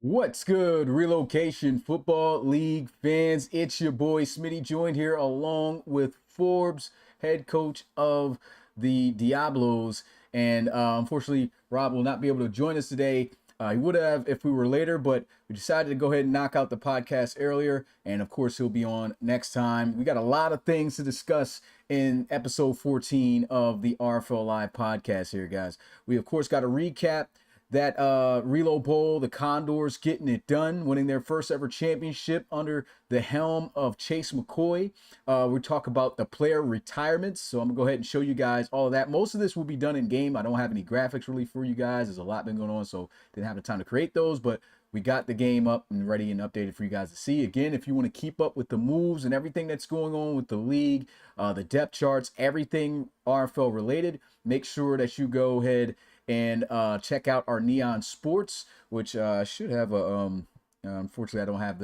What's good, Relocation Football League fans? It's your boy Smitty, joined here along with Forbes, head coach of the Diablos. And unfortunately, Rob will not be able to join us today. He would have if we were later, but we decided to go ahead and knock out the podcast earlier. And of course, he'll be on next time. We got a lot of things to discuss in episode 14 of the RFL Live podcast here, guys. We, of course, got to recap that Relo Bowl, the Condors getting it done, winning their first ever championship under the helm of Chase McCoy. We talk about the player retirements, so I'm gonna go ahead and show you guys all of that. Most of this will be done in game. I don't have any graphics really for you guys. There's a lot been going on, so didn't have the time to create those, but we got the game up and ready and updated for you guys to see. Again, if you want to keep up with the moves and everything that's going on with the league, the depth charts, everything RFL related, make sure that you go ahead and check out our Neon Sports, which should have a unfortunately I don't have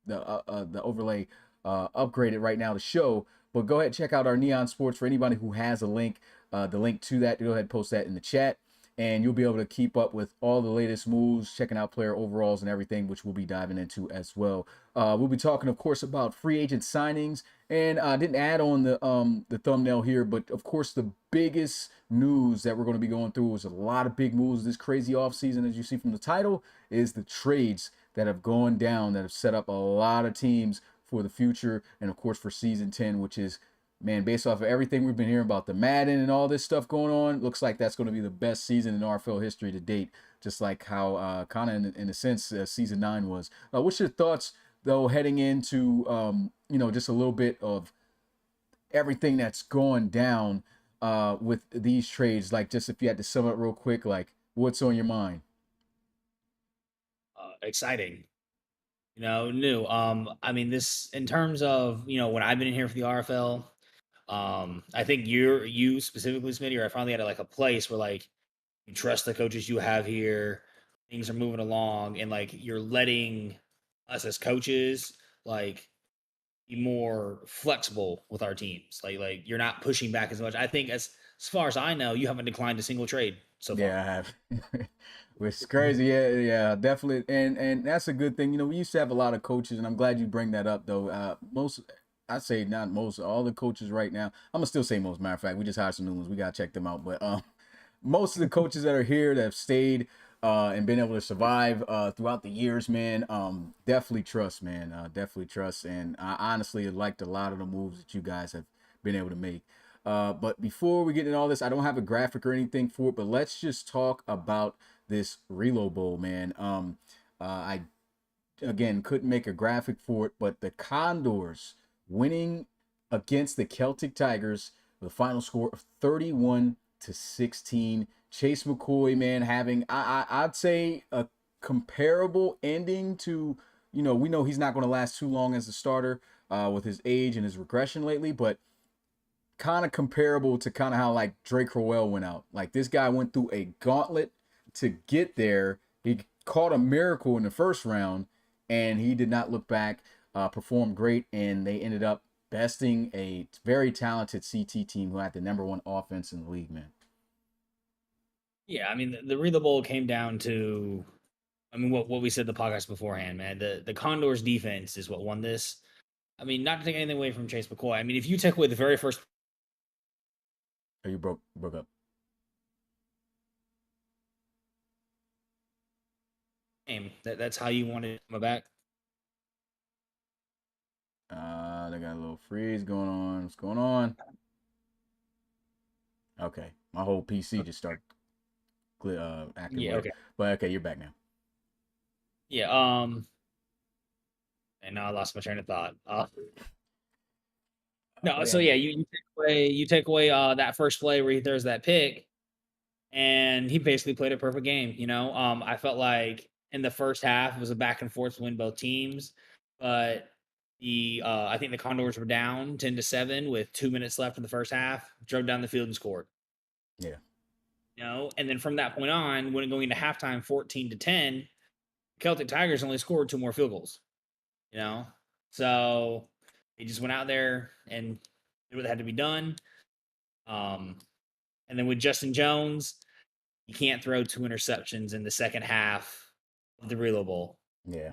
the overlay upgraded right now to show, but go ahead and check out our Neon Sports for anybody who has a link, the link to that. Go ahead and post that in the chat, and you'll be able to keep up with all the latest moves, checking out player overalls and everything, which we'll be diving into as well. We'll be talking, of course, about free agent signings, and I didn't add on the thumbnail here, but of course the biggest news that we're going to be going through is a lot of big moves this crazy offseason, as you see from the title, is the trades that have gone down, that have set up a lot of teams for the future, and of course for season 10, which is, man, based off of everything we've been hearing about the Madden and all this stuff going on, looks like that's going to be the best season in RFL history to date, just like how kind of in a sense season 9 was. What's your thoughts though heading into just a little bit of everything that's going down with these trades? Like, just if you had to sum up real quick, like what's on your mind? Exciting, new. I mean, this in terms of when I've been in here for the RFL. I think you specifically, Smitty, are finally at like a place where like you trust the coaches you have here. Things are moving along, and like you're letting us as coaches like be more flexible with our teams. Like you're not pushing back as much. I think as far as I know, you haven't declined a single trade so far. Yeah, I have. Which is crazy. Yeah, yeah, definitely. And that's a good thing. We used to have a lot of coaches, and I'm glad you bring that up though. Most, I say not most, all the coaches right now. I'm gonna still say most. Matter of fact, we just hired some new ones. We gotta check them out. But most of the coaches that are here that have stayed and been able to survive throughout the years, man, definitely trust, man. Definitely trust. And I honestly liked a lot of the moves that you guys have been able to make. But before we get into all this, I don't have a graphic or anything for it, but let's just talk about this Relo Bowl, man. I again couldn't make a graphic for it, but the Condors winning against the Celtic Tigers with a final score of 31-16. Chase McCoy, man, having I'd say a comparable ending to, we know he's not going to last too long as a starter with his age and his regression lately, but kind of comparable to kind of how like Drake Crowell went out. Like, this guy went through a gauntlet to get there. He caught a miracle in the first round, and he did not look back. Performed great, and they ended up besting a very talented CT team who had the number one offense in the league, man. Yeah, I mean the Relo Bowl came down to, I mean, what we said the podcast beforehand, man. The Condors defense is what won this. I mean, not to take anything away from Chase McCoy. I mean, if you take away the very first Oh, you broke up. game, that's how you wanted to come back. They got a little freeze going on. What's going on? Okay, my whole PC just started acting Yeah, weird. okay. But okay, you're back now. Yeah, and now I lost my train of thought. No, so Yeah, yeah, you take away that first play where he throws that pick, and he basically played a perfect game. I felt like in the first half it was a back and forth win both teams, but I think the Condors were down 10-7 with 2 minutes left in the first half, drove down the field and scored. yeah. And then from that point on, when going into halftime 14-10, Celtic Tigers only scored two more field goals. You know, so they just went out there and did what had to be done. Um, and then with Justin Jones, you can't throw two interceptions in the second half of the Relo Bowl. Yeah.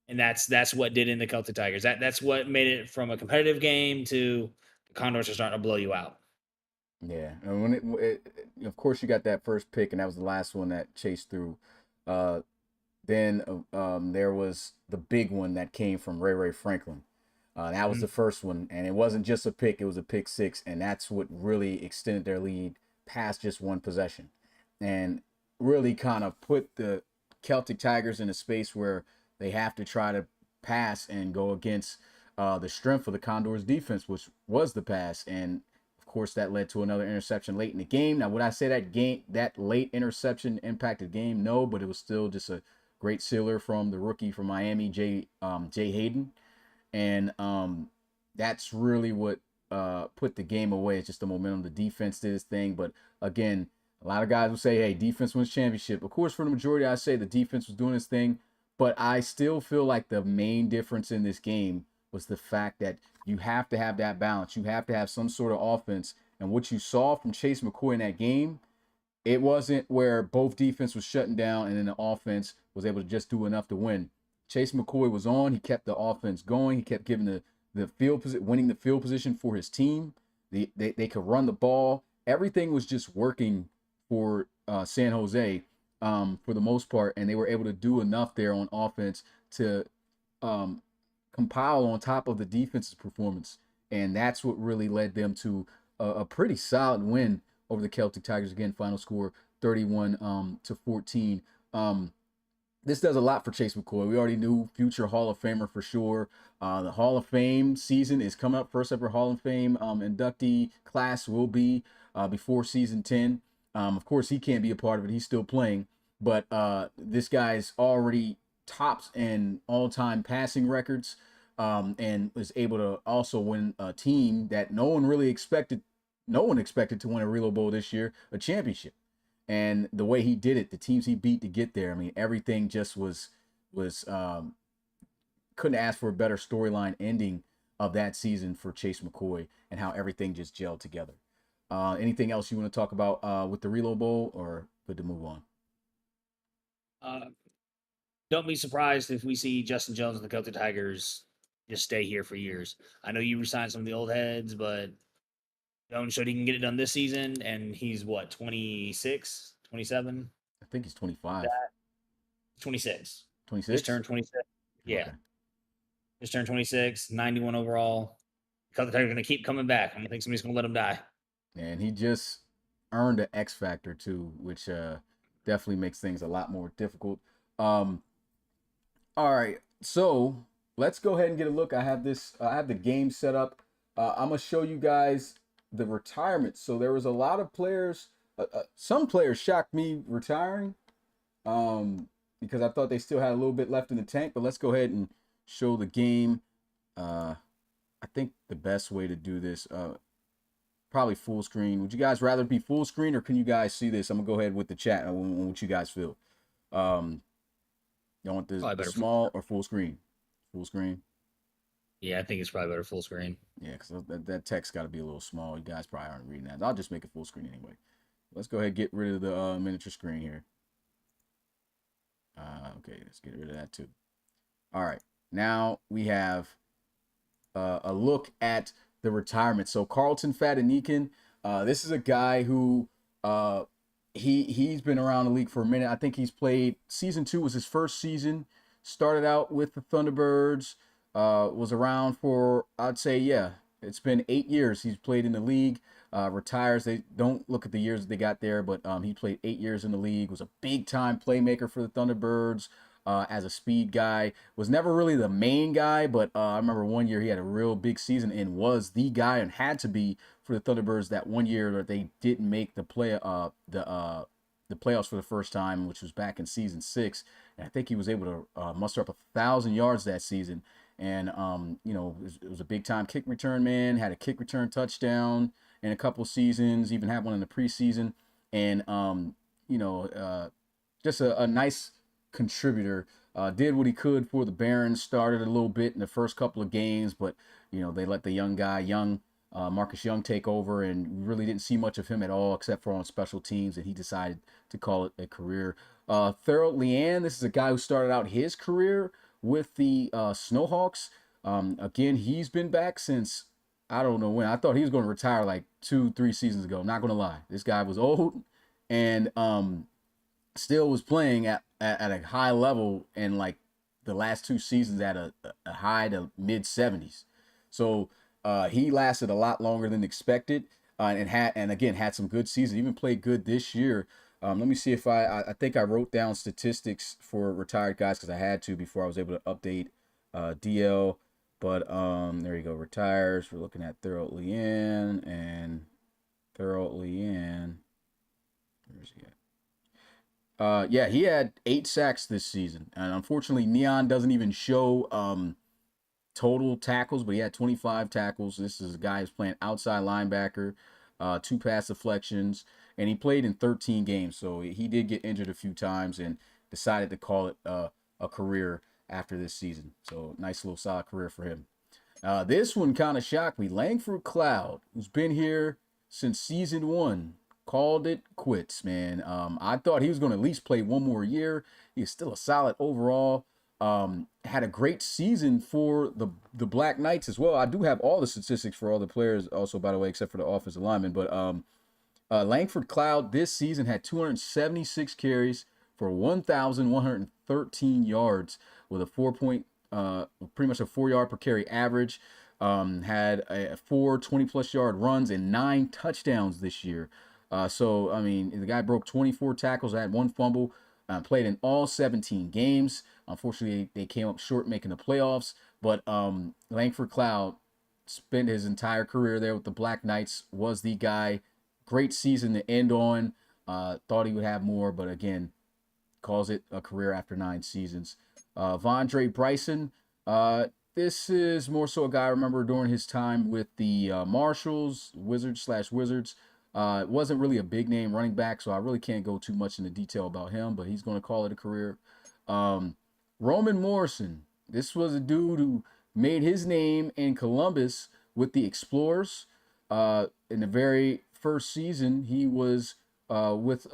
And that's what did in the Celtic Tigers. That's what made it from a competitive game to the Condors are starting to blow you out. Yeah, and when of course, you got that first pick, and that was the last one that Chase threw. Uh, then there was the big one that came from Ray Franklin. That was Mhm. the first one, and it wasn't just a pick; it was a pick six, and that's what really extended their lead past just one possession, and really kind of put the Celtic Tigers in a space where they have to try to pass and go against the strength of the Condors defense, which was the pass, and of course that led to another interception late in the game. Now, would I say that late interception impacted the game? No, but it was still just a great sealer from the rookie from Miami, Jay Hayden, and that's really what put the game away. It's just the momentum. The defense did its thing, but again, a lot of guys will say, "Hey, defense wins championship." Of course, for the majority, I say the defense was doing its thing, but I still feel like the main difference in this game was the fact that you have to have that balance. You have to have some sort of offense, and what you saw from Chase McCoy in that game, it wasn't where both defense was shutting down and then the offense was able to just do enough to win. Chase McCoy was on. He kept the offense going. He kept giving the field position, winning the field position for his team. They could run the ball. Everything was just working for San Jose for the most part, and they were able to do enough there on offense to um, compile on top of the defense's performance, and that's what really led them to a pretty solid win over the Celtic Tigers. Again, final score 31 to 14. This does a lot for Chase McCoy. We already knew future Hall of Famer for sure. The Hall of Fame season is coming up. First ever Hall of Fame inductee class will be before season 10. Of course, he can't be a part of it. He's still playing. But this guy's already tops in all-time passing records and was able to also win a team that no one expected to win a Relo Bowl this year, a championship. And the way he did it, the teams he beat to get there, I mean, everything just was couldn't ask for a better storyline ending of that season for Chase McCoy and how everything just gelled together. Anything else you want to talk about with the Relo Bowl, or good to move on? Uh, don't be surprised if we see Justin Jones and the Celtic Tigers just stay here for years. I know you resigned some of the old heads, but Jones showed he can get it done this season, and he's what, 26, 27? I think he's 25. That 26. Just 26? turned 26. Yeah, Okay. just turned 26, 91 overall. Celtic Tigers are going to keep coming back. I don't think somebody's going to let him die. And he just earned an X factor too, which definitely makes things a lot more difficult. Um, all right, so let's go ahead and get a look. I have this. I have the game set up. I'm gonna show you guys the retirement. So there was a lot of players. Some players shocked me retiring because I thought they still had a little bit left in the tank. But let's go ahead and show the game. I think the best way to do this, probably full screen. Would you guys rather be full screen, or can you guys see this? I'm gonna go ahead with the chat on what you guys feel. Um, you want Probably the better. small or full screen? Full screen. Yeah, I think it's probably better full screen. Yeah, because that text got to be a little small. You guys probably aren't reading that. I'll just make it full screen anyway. Let's go ahead and get rid of the miniature screen here. Okay, let's get rid of that too. All right, now we have a look at the retirement. So Carlton Fatanikin, this is a guy who he's been around the league for a minute. I think he's played season 2 was his first season. Started out with the Thunderbirds. Was around for, I'd say, yeah, it's been 8 years he's played in the league. Retires. They don't look at the years that they got there, but he played 8 years in the league. Was a big time playmaker for the Thunderbirds. As a speed guy, was never really the main guy, but I remember one year he had a real big season and was the guy and had to be for the Thunderbirds that one year that they didn't make the playoffs for the first time, which was back in season 6. And I think he was able to muster up 1,000 yards that season. And it was a big time kick return man. Had a kick return touchdown in a couple seasons. Even had one in the preseason. And just a nice contributor. Did what he could for the Barons. Started a little bit in the first couple of games, but they let the young Marcus Young take over, and really didn't see much of him at all except for on special teams, and he decided to call it a career. Thurl Leanne, this is a guy who started out his career with the Snowhawks. Again, he's been back since I don't know when. I thought he was going to retire like 2, 3 seasons ago. Not going to lie, this guy was old and still was playing at a high level in like the last 2 seasons at a high to mid 70s. So he lasted a lot longer than expected, and again had some good seasons. Even played good this year. Let me see if I think I wrote down statistics for retired guys because I had to before I was able to update DL. But there you go, retires. We're looking at Thurl Leanne and Thurl Leanne. Where's he at? Yeah, he had 8 sacks this season, and unfortunately, Neon doesn't even show total tackles, but he had 25 tackles. This is a guy who's playing outside linebacker, 2 pass deflections, and he played in 13 games. So he did get injured a few times and decided to call it a career after this season. So nice little solid career for him. This one kind of shocked me. Langford Cloud, who's been here since season 1, called it quits, man. I thought he was going to at least play one more year. He's still a solid overall. Had a great season for the Black Knights as well. I do have all the statistics for all the players also, by the way, except for the offensive linemen. But Langford Cloud this season had 276 carries for 1,113 yards with a pretty much a 4 yard per carry average. Had a 4 20+ yard runs and 9 touchdowns this year. So I mean, the guy broke 24 tackles, had 1 fumble. Played in all 17 games. Unfortunately, they came up short making the playoffs. But Langford Cloud spent his entire career there with the Black Knights, was the guy. Great season to end on. Thought he would have more, but again, calls it a career after 9 seasons. Vondre Bryson, this is more so a guy I remember during his time with the Marshalls, Wizards. It wasn't really a big name running back, so I really can't go too much into detail about him, but he's going to call it a career. Roman Morrison, this was a dude who made his name in Columbus with the Explorers. In the very first season, he was with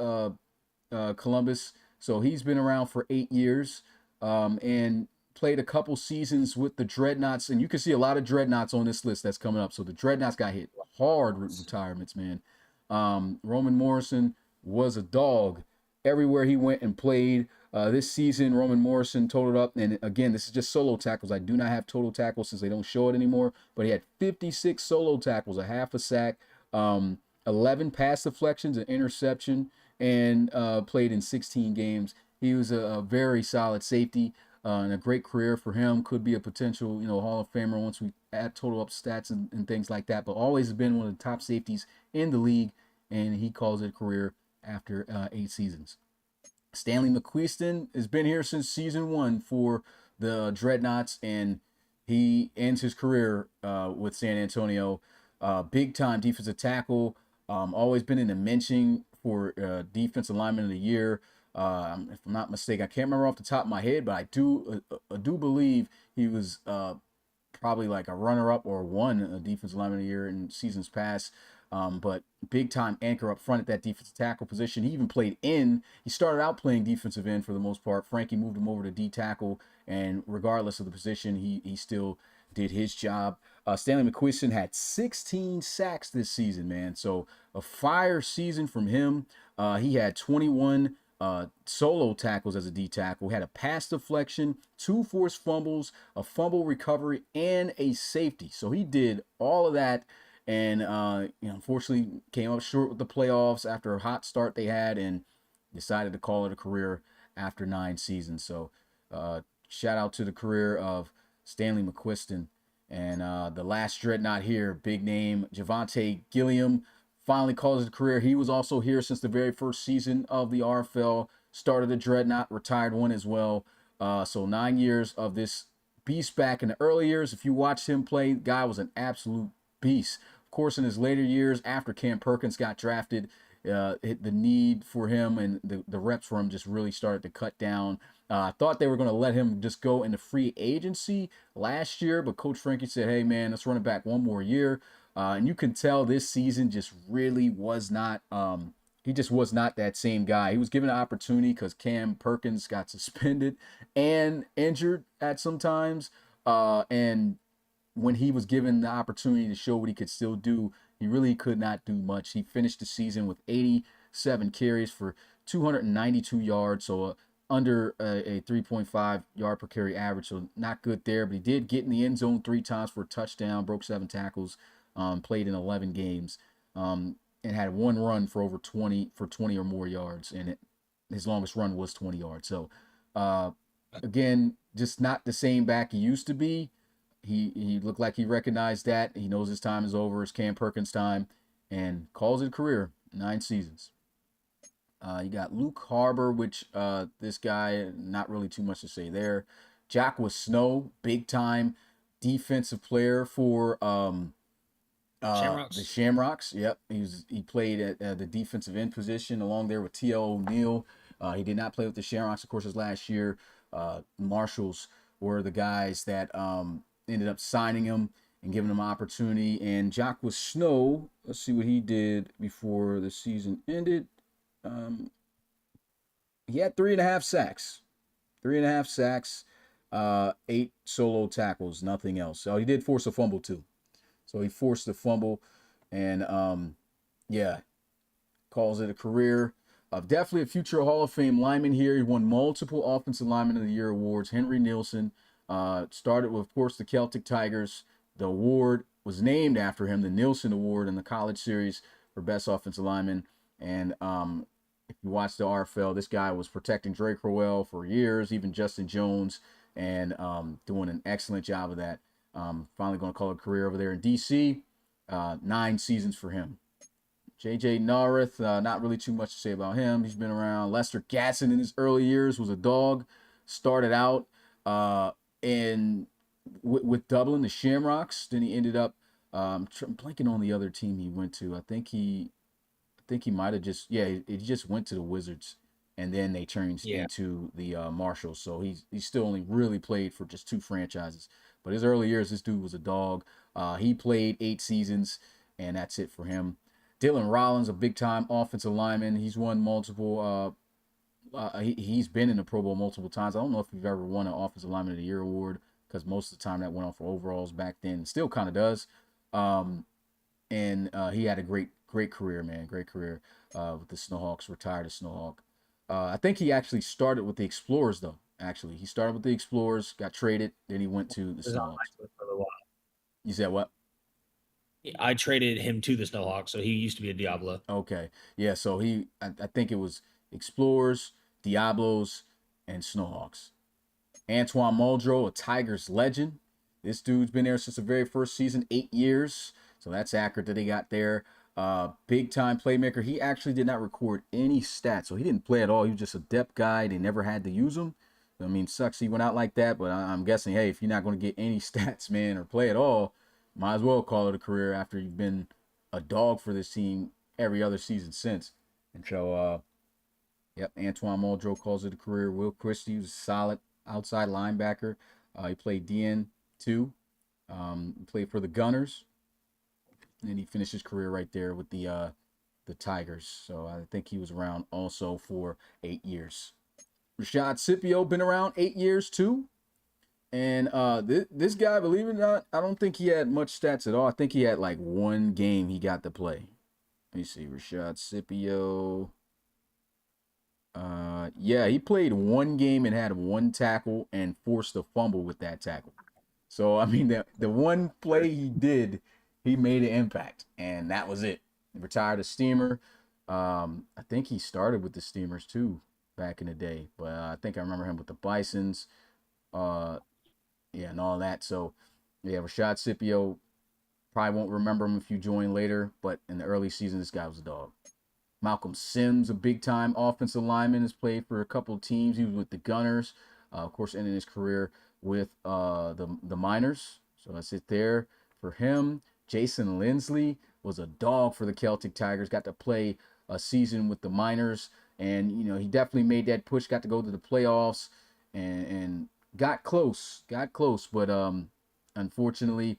Columbus, so he's been around for 8 years and played a couple seasons with the Dreadnoughts. And you can see a lot of Dreadnoughts on this list that's coming up. So the Dreadnoughts got hit hard with retirements, man. Roman Morrison was a dog everywhere he went and played. This season, Roman Morrison totaled up, and again, this is just solo tackles. I do not have total tackles since they don't show it anymore, but he had 56 solo tackles, a half a sack, 11 pass deflections, an interception, and played in 16 games. He was a very solid safety and a great career for him. Could be a potential, Hall of Famer once we add total up stats and things like that, but always has been one of the top safeties in the league, and he calls it a career after 8 seasons. Stanley McQuiston has been here since season 1 for the Dreadnoughts, and he ends his career with San Antonio. Big time defensive tackle. Always been in the mention for defensive lineman of the year. If I'm not mistaken, I can't remember off the top of my head, but I do believe he was probably like a runner-up or won a defensive lineman of the year in seasons past. But big time anchor up front at that defensive tackle position. He even played in. He started out playing defensive end for the most part. Frankie moved him over to D tackle, and regardless of the position, he still did his job. Stanley McQuiston had 16 sacks this season, man. So a fire season from him. He had 21 solo tackles as a D tackle, had a pass deflection, 2 forced fumbles, a fumble recovery, and a safety. So he did all of that, and unfortunately came up short with the playoffs after a hot start they had, and decided to call it a career after 9 seasons. So shout out to the career of Stanley McQuiston. And the last Dreadnought here, big name, Javonte Gilliam, finally calls his career. He was also here since the very first season of the RFL, started a Dreadnought, retired one as well. So 9 years of this beast back in the early years. If you watched him play, the guy was an absolute beast. Of course, in his later years, after Cam Perkins got drafted, the need for him and the reps for him just really started to cut down. I thought they were going to let him just go into free agency last year, but Coach Frankie said, hey, man, let's run it back one more year. And you can tell this season just really was not. He just was not that same guy. He was given an opportunity because Cam Perkins got suspended and injured at some times. And when he was given the opportunity to show what he could still do, he really could not do much. He finished the season with 87 carries for 292 yards, so under a 3.5 yard per carry average, so not good there. But he did get in the end zone 3 times for a touchdown, broke 7 tackles, played in 11 games, and had one run for over 20 or more yards, and his longest run was 20 yards. So uh, again, just not the same back he used to be. He looked like he recognized that. He knows his time is over. It's Cam Perkins' time, and calls it a career. 9 seasons. You got Luke Harbor, which this guy, not really too much to say there. Jack was Snow, big time defensive player for the Shamrocks. Shamrocks. Yep, he played at the defensive end position along there with T.L. O'Neill. He did not play with the Shamrocks, of course, his last year. Marshalls were the guys that ended up signing him and giving him opportunity. And Jock was Snow. Let's see what he did before the season ended. Um, he had 3.5 sacks. 3.5 sacks, 8 solo tackles, nothing else. So he did force a fumble too. So he forced the fumble, and yeah, calls it a career. Definitely a future Hall of Fame lineman here. He won multiple Offensive Lineman of the Year awards. Henry Nielsen started with, of course, the Celtic Tigers. The award was named after him, the Nielsen Award in the College Series for Best Offensive Lineman. And if you watch the RFL, this guy was protecting Dre Crowell for years, even Justin Jones, and doing an excellent job of that. Finally going to call it a career over there in D.C. 9 seasons for him. J.J. Nareth, not really too much to say about him. He's been around. Lester Gatson in his early years was a dog. Started out in with Dublin, the Shamrocks. Then he ended up I'm blanking on the other team he went to. I think he might have just he just went to the Wizards, and then they changed Yeah. into the Marshalls. So he's still only really played for just 2 franchises. But his early years, this dude was a dog. He played 8 seasons, and that's it for him. Dylan Rollins, a big time offensive lineman. He's won multiple. He's been in the Pro Bowl multiple times. I don't know if he's ever won an Offensive Lineman of the Year award because most of the time that went on for overalls back then. Still kind of does. And he had a great career, man. Great career with the Snowhawks. Retired as Snowhawk. I think he actually started with the Explorers though. Actually, he started with the Explorers, got traded, then he went to the Was on Snowhawks. my list for a while. You said what? I traded him to the Snowhawks, so he used to be a Diablo. Okay. Yeah, so I think it was Explorers, Diablos, and Snowhawks. Antoine Muldrow, a Tigers legend. This dude's been there since the very first season, 8 years. So that's accurate that they got there. Big time playmaker. He actually did not record any stats, so he didn't play at all. He was just a depth guy. They never had to use him. I mean, sucks he went out like that, but I'm guessing, hey, if you're not going to get any stats, man, or play at all, might as well call it a career after you've been a dog for this team every other season since. And so, yep, Antoine Muldrow calls it a career. Will Christie was a solid outside linebacker. He played DN too. Played for the Gunners, and then he finished his career right there with the Tigers. So I think he was around also for 8 years. Rashad Scipio been around 8 years too. And this guy, believe it or not, I don't think he had much stats at all. I think he had like one game he got to play. Let me see, Rashad Scipio. Yeah, he played one game and had one tackle and forced a fumble with that tackle. So I mean, the one play he did, he made an impact, and that was it. He retired a Steamer. I think he started with the Steamers too back in the day, but I think I remember him with the Bisons. Uh, yeah, and all that. So yeah, Rashad Scipio, probably won't remember him if you join later, but in the early season, this guy was a dog. Malcolm Sims, a big time offensive lineman, has played for a couple of teams. He was with the Gunners, of course, ending his career with the Miners. So that's it there for him. Jason Lindsley was a dog for the Celtic Tigers. Got to play a season with the Miners, and he definitely made that push. Got to go to the playoffs, and got close, but unfortunately,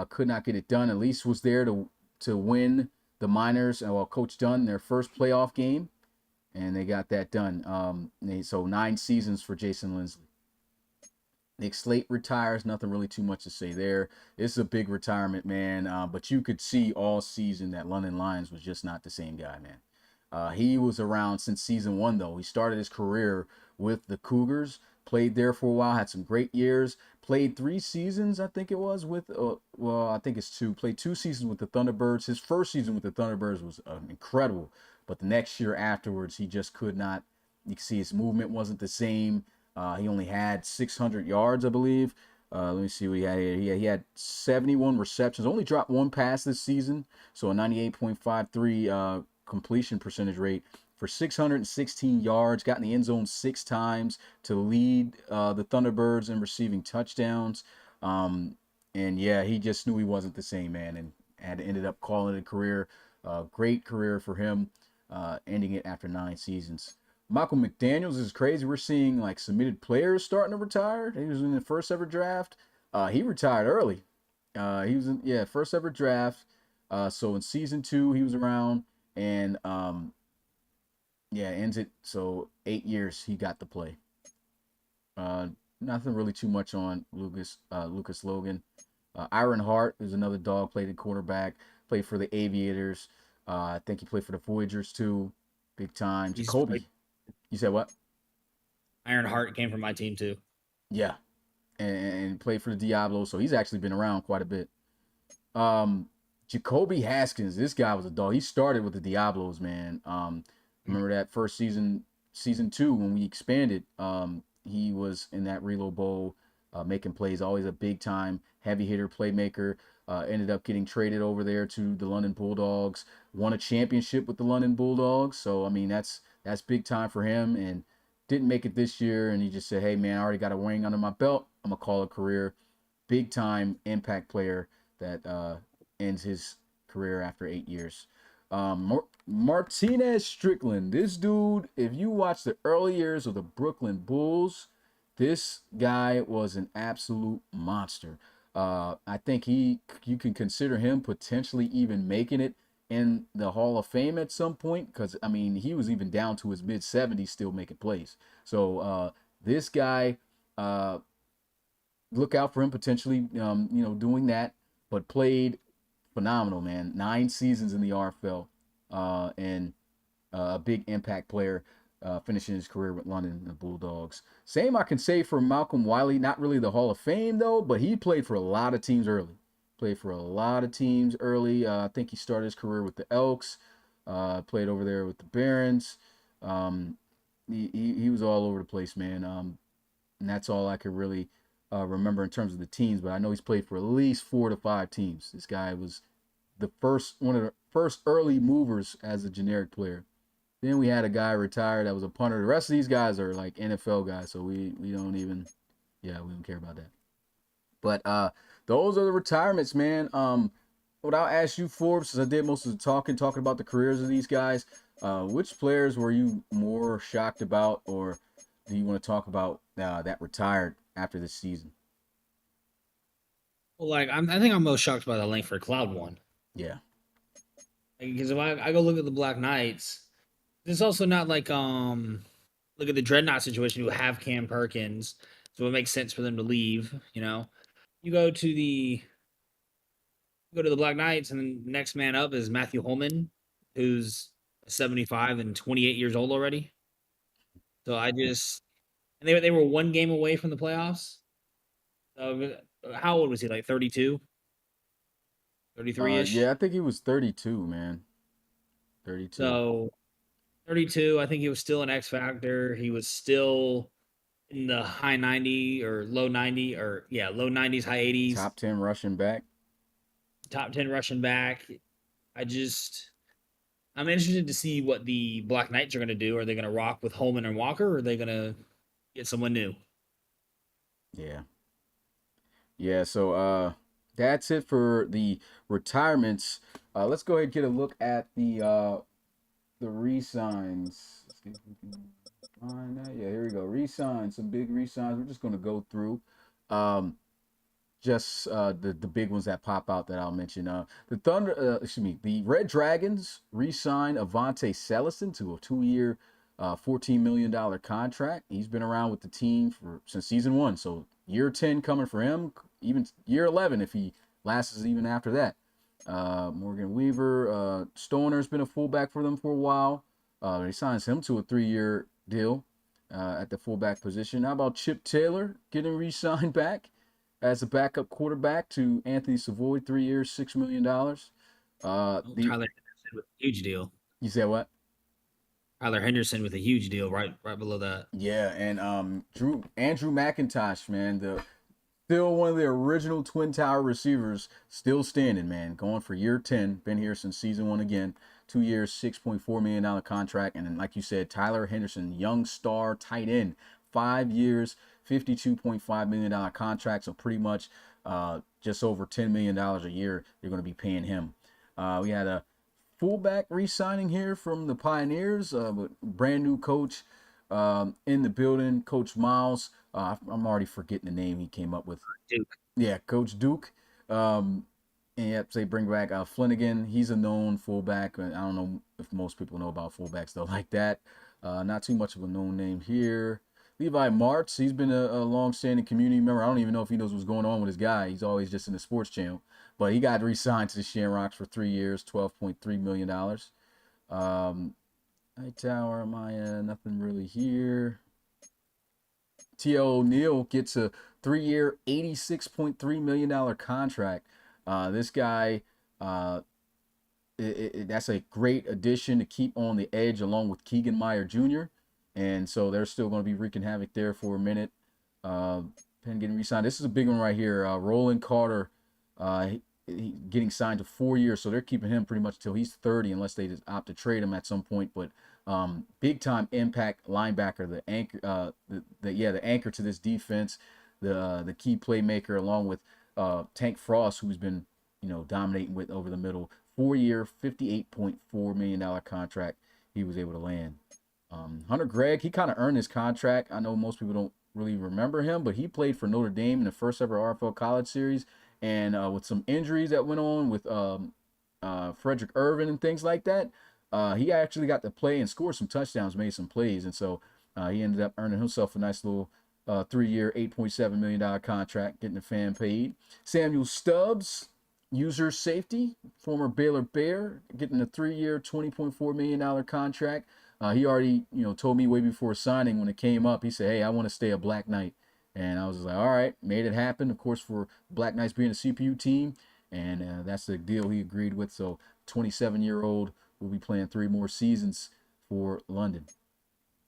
could not get it done. At least was there to win the Miners. Well, Coach Dunn their first playoff game, and they got that done. So 9 seasons for Jason Linsley. Nick Slate retires. Nothing really too much to say there. It's a big retirement, man. But you could see all season that London Lions was just not the same guy, man. He was around since season one, though. He started his career with the Cougars, played there for a while, had some great years, played 3 seasons, I think it was, with, well, I think it's two, played 2 seasons with the Thunderbirds. His first season with the Thunderbirds was incredible, but the next year afterwards, he just could not, you can see his movement wasn't the same. He only had 600 yards, I believe. Let me see what he had here. He had 71 receptions, only dropped one pass this season, so a 98.53 completion percentage rate for 616 yards, got in the end zone 6 times to lead the Thunderbirds in receiving touchdowns. And yeah, he just knew he wasn't the same, man, and ended up calling it a career. Great career for him, ending it after 9 seasons. Michael McDaniels is crazy. We're seeing like submitted players starting to retire. He was in the first ever draft. He retired early. He was in, yeah, first ever draft. So in season 2, he was around, and yeah, ends it. So 8 years he got to play. Uh, Nothing really too much on Lucas Logan. Iron Hart is another dog. Played at quarterback. Played for the Aviators. I think he played for the Voyagers too. Big time. He's like Jacoby. You said what? Iron Heart came from my team too. Yeah, and played for the Diablos. So he's actually been around quite a bit. Um, Jacoby Haskins, this guy was a dog. He started with the Diablos, man. Remember that first season, season 2, when we expanded. He was in that Relo Bowl, making plays. Always a big time heavy hitter, playmaker. Ended up getting traded over there to the London Bulldogs. Won a championship with the London Bulldogs. So I mean, that's big time for him. And didn't make it this year. And he just said, "Hey man, I already got a ring under my belt. I'm gonna call it a career." Big time impact player that ends his career after 8 years. Martinez Strickland, this dude, if you watch the early years of the Brooklyn Bulls, this guy was an absolute monster. I think you can consider him potentially even making it in the Hall of Fame at some point, because I mean he was even down to his mid 70s still making plays. So this guy, look out for him potentially, doing that. But played phenomenal, man. 9 seasons in the RFL, and a big impact player, finishing his career with London and the Bulldogs. Same I can say for Malcolm Wiley. Not really the Hall of Fame though, but he played for a lot of teams early. Played for a lot of teams early. I think he started his career with the Elks. Played over there with the Barons. Um, he was all over the place, man. And that's all I could really remember in terms of the teams. But I know he's played for at least 4 to 5 teams. This guy was one of the first early movers as a generic player. Then we had a guy retire that was a punter. The rest of these guys are like NFL guys, so we don't even, yeah, we don't care about that. But those are the retirements, man. What I'll ask you, Forbes, since I did most of the talking about the careers of these guys, which players were you more shocked about, or do you want to talk about that retired after this season? Well, like I think I'm most shocked by the Langford Cloud one. Yeah. Because if I go look at the Black Knights, it's also not like look at the Dreadnought situation who have Cam Perkins, so it makes sense for them to leave. You go to the Black Knights, and then the next man up is Matthew Holman, who's 75 and 28 years old already. So I just and they were one game away from the playoffs. So how old was he? Like 32, 33 Yeah, ish. I think he was 32, man. 32. So 32, I think he was still an X factor. He was still in the high 90 or low 90 or yeah, low 90s, high 80s, Top 10 rushing back. top 10 rushing back. I just I'm interested to see what the Black Knights are going to do. Are they going to rock with Holman and Walker, or are they going to get someone new? Yeah. Yeah, so that's it for the retirements. Let's go ahead and get a look at the re-signs. Let's see if we can find that. Yeah, here we go. Re-signs, some big re-signs. We're just gonna go through. Um, just the big ones that pop out that I'll mention. The Red Dragons re-signed Avante Cellison to a 2-year, $14 million contract. He's been around with the team since season 1, so year 10 coming for him, even year 11 if he lasts even after that. Morgan Weaver, Stoner's been a fullback for them for a while. He signs him to a 3-year deal at the fullback position. How about Chip Taylor getting re-signed back as a backup quarterback to Anthony Savoy, 3 years, $6 million. Oh, The Tyler Henderson with a huge deal. You said what? Tyler Henderson with a huge deal right below that. Yeah, and Andrew McIntosh, man, the still one of the original Twin Tower receivers, still standing, man. Going for year 10, been here since season 1 again. 2 years, $6.4 million contract, and then, like you said, Tyler Henderson, young star tight end, 5 years, $52.5 million contract. So pretty much, just over $10 million a year. You're going to be paying him. We had a fullback re-signing here from the Pioneers, but brand new coach in the building, Coach Miles. I'm already forgetting the name he came up with. Duke. Yeah, Coach Duke. And yep, they bring back Flanagan. He's a known fullback. I don't know if most people know about fullbacks though like that. Not too much of a known name here. Levi Martz, he's been a long-standing community member. I don't even know if he knows what's going on with his guy. He's always just in the sports channel. But he got re-signed to the Shamrocks for 3 years, $12.3 million. Hightower, Maya, nothing really here. T.L. O'Neill gets a 3-year, $86.3 million contract. This guy, uh, that's a great addition to keep on the edge along with Keegan Meyer Jr. And so they're still going to be wreaking havoc there for a minute. Penn getting re-signed. This is a big one right here. Roland Carter, he getting signed to 4 years, so they're keeping him pretty much till he's 30, unless they just opt to trade him at some point. But big time impact linebacker, the anchor, the anchor to this defense, the key playmaker, along with Tank Frost, who's been dominating with over the middle. 4-year, $58.4 million contract he was able to land. Hunter Gregg, he kind of earned his contract. I know most people don't really remember him, but he played for Notre Dame in the first ever RFL College Series, and with some injuries that went on with Frederick Irvin and things like that, he actually got to play and score some touchdowns, made some plays, and so he ended up earning himself a nice little 3-year, $8.7 million contract, getting the fan paid. Samuel Stubbs, user safety, former Baylor Bear, getting a 3-year, $20.4 million contract. He already, told me way before signing when it came up. He said, "Hey, I want to stay a Black Knight," and I was just like, "All right," made it happen. Of course, for Black Knights being a CPU team, and that's the deal he agreed with. So, 27-year-old will be playing 3 more seasons for London.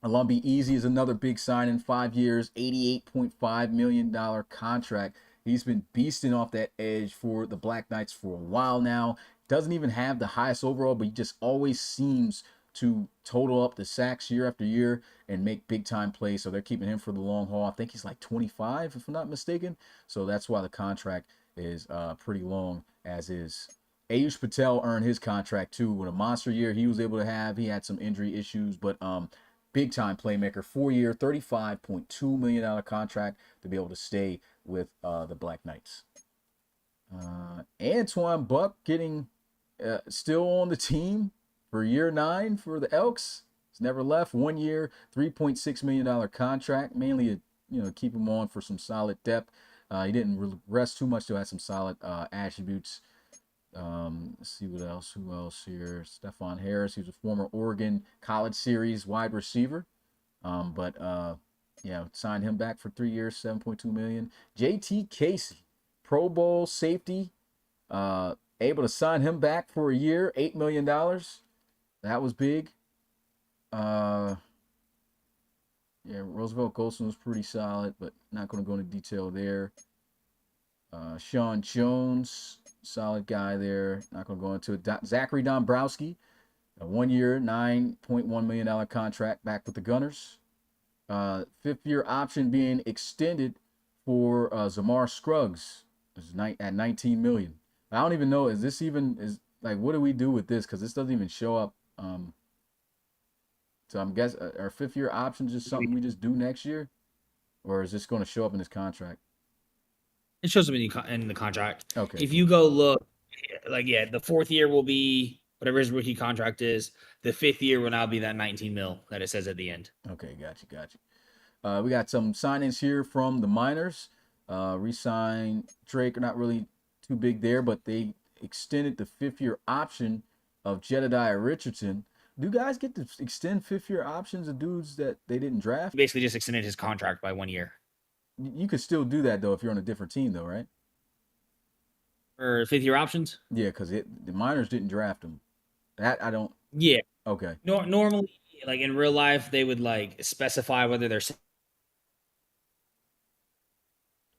Alumbi Easy is another big signing, 5 years, $88.5 million contract. He's been beasting off that edge for the Black Knights for a while now. Doesn't even have the highest overall, but he just always seems to total up the sacks year after year and make big time plays. So they're keeping him for the long haul. I think he's like 25, if I'm not mistaken. So that's why the contract is pretty long as is. Ayush Patel earned his contract too with a monster year he was able to have. He had some injury issues, but big time playmaker, 4-year, $35.2 million contract to be able to stay with the Black Knights. Antoine Buck getting still on the team for year 9 for the Elks. He's never left. 1 year, $3.6 million contract, mainly to keep him on for some solid depth. He didn't rest too much, though. Had some solid attributes. Let's see what else. Who else here? Stephon Harris. He was a former Oregon College Series wide receiver. Signed him back for 3 years, $7.2 million. JT Casey, Pro Bowl safety. Able to sign him back for a year, $8 million. That was big. Roosevelt Golson was pretty solid, but not going to go into detail there. Sean Jones, solid guy there. Not going to go into it. Zachary Dombrowski, a 1 year, $9.1 million contract back with the Gunners. 5th-year option being extended for Zamar Scruggs at $19 million. I don't even know, what do we do with this? Because this doesn't even show up. So I'm guessing our 5th-year option just something we just do next year, or is this going to show up in his contract? It shows him in the contract. Okay, If cool. you go look, like the 4th year will be whatever his rookie contract is. The 5th year will now be that 19 mil that it says at the end. Okay, got you. We got some signings here from the minors. Resign Drake, are not really too big there, but they extended the 5th-year option of Jedediah Richardson. Do guys get to extend 5th-year options of dudes that they didn't draft? Basically, just extended his contract by 1 year. You could still do that though if you're on a different team, though, right? Or 5th year options. Yeah, because the minors didn't draft him. That I don't. Yeah. Okay. Normally, like in real life, they would like specify whether they're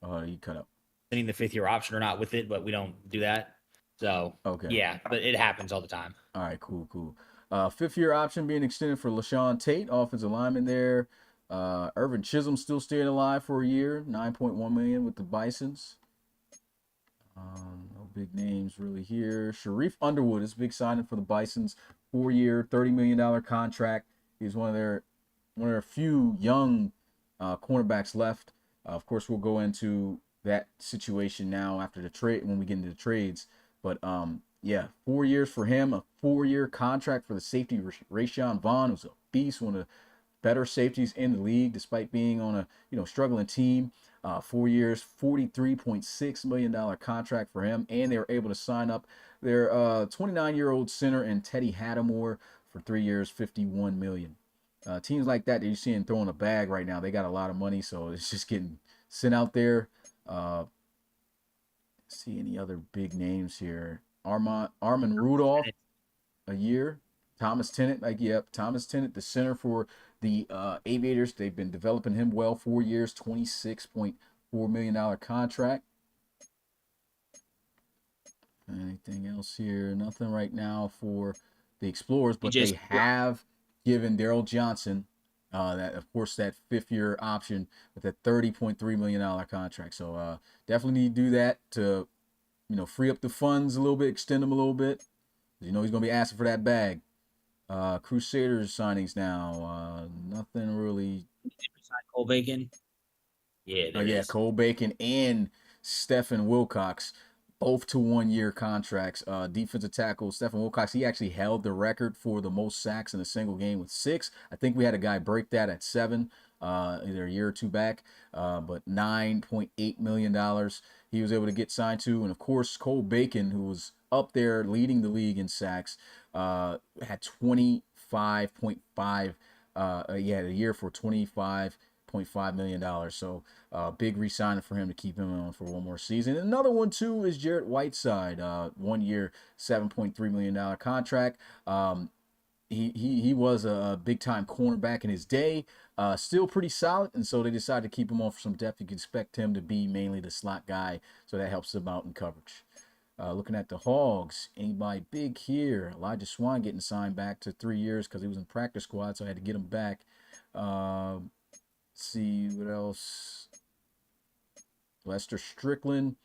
You cut up. sending the 5th year option or not with it, but we don't do that. So Okay. yeah, but it happens all the time. All right. Cool. 5th-year option being extended for LaShawn Tate, offensive lineman there. Irvin Chisholm still staying alive for a year, 9.1 million with the Bisons. No big names really here. Sharif Underwood is a big signing for the Bisons. 4-year, $30 million contract. He's one of their few young cornerbacks left. Of course, we'll go into that situation now after the trade when we get into the trades. But yeah, 4 years for him, a 4-year contract for the safety Rashawn Vaughn, who's a beast, one of the better safeties in the league, despite being on a struggling team. 4 years, $43.6 million contract for him, and they were able to sign up their 29-year-old center and Teddy Hattemore for 3 years, $51 million. Teams like that you're seeing throwing a bag right now, they got a lot of money, so it's just getting sent out there. See any other big names here? Armin Rudolph, a year. Thomas Tennant, Thomas Tennant, the center for the Aviators. They've been developing him well. 4 years, $26.4 million contract. Anything else here? Nothing right now for the Explorers, but they have given Daryl Johnson that, of course, that 5th-year option with that $30.3 million contract. So definitely need to do that to, free up the funds a little bit, extend them a little bit. He's going to be asking for that bag. Crusaders signings now. Nothing really. Cole Bacon. Yeah, there is. Cole Bacon and Stephen Wilcox, both to 1-year contracts. Defensive tackle Stephen Wilcox, he actually held the record for the most sacks in a single game with 6. I think we had a guy break that at 7, either a year or two back. But $9.8 million he was able to get signed to. And of course, Cole Bacon, who was up there leading the league in sacks, had 25.5. A year for $25.5 million. So big re-signing for him to keep him on for one more season. And another one too is Jarrett Whiteside, 1 year, $7.3 million contract. He was a big time cornerback in his day, still pretty solid, and so they decided to keep him on for some depth. You can expect him to be mainly the slot guy, so that helps him out in coverage. Looking at the Hogs, anybody big here? Elijah Swan getting signed back to 3 years because he was in practice squad, so I had to get him back. See what else. Lester Strickland,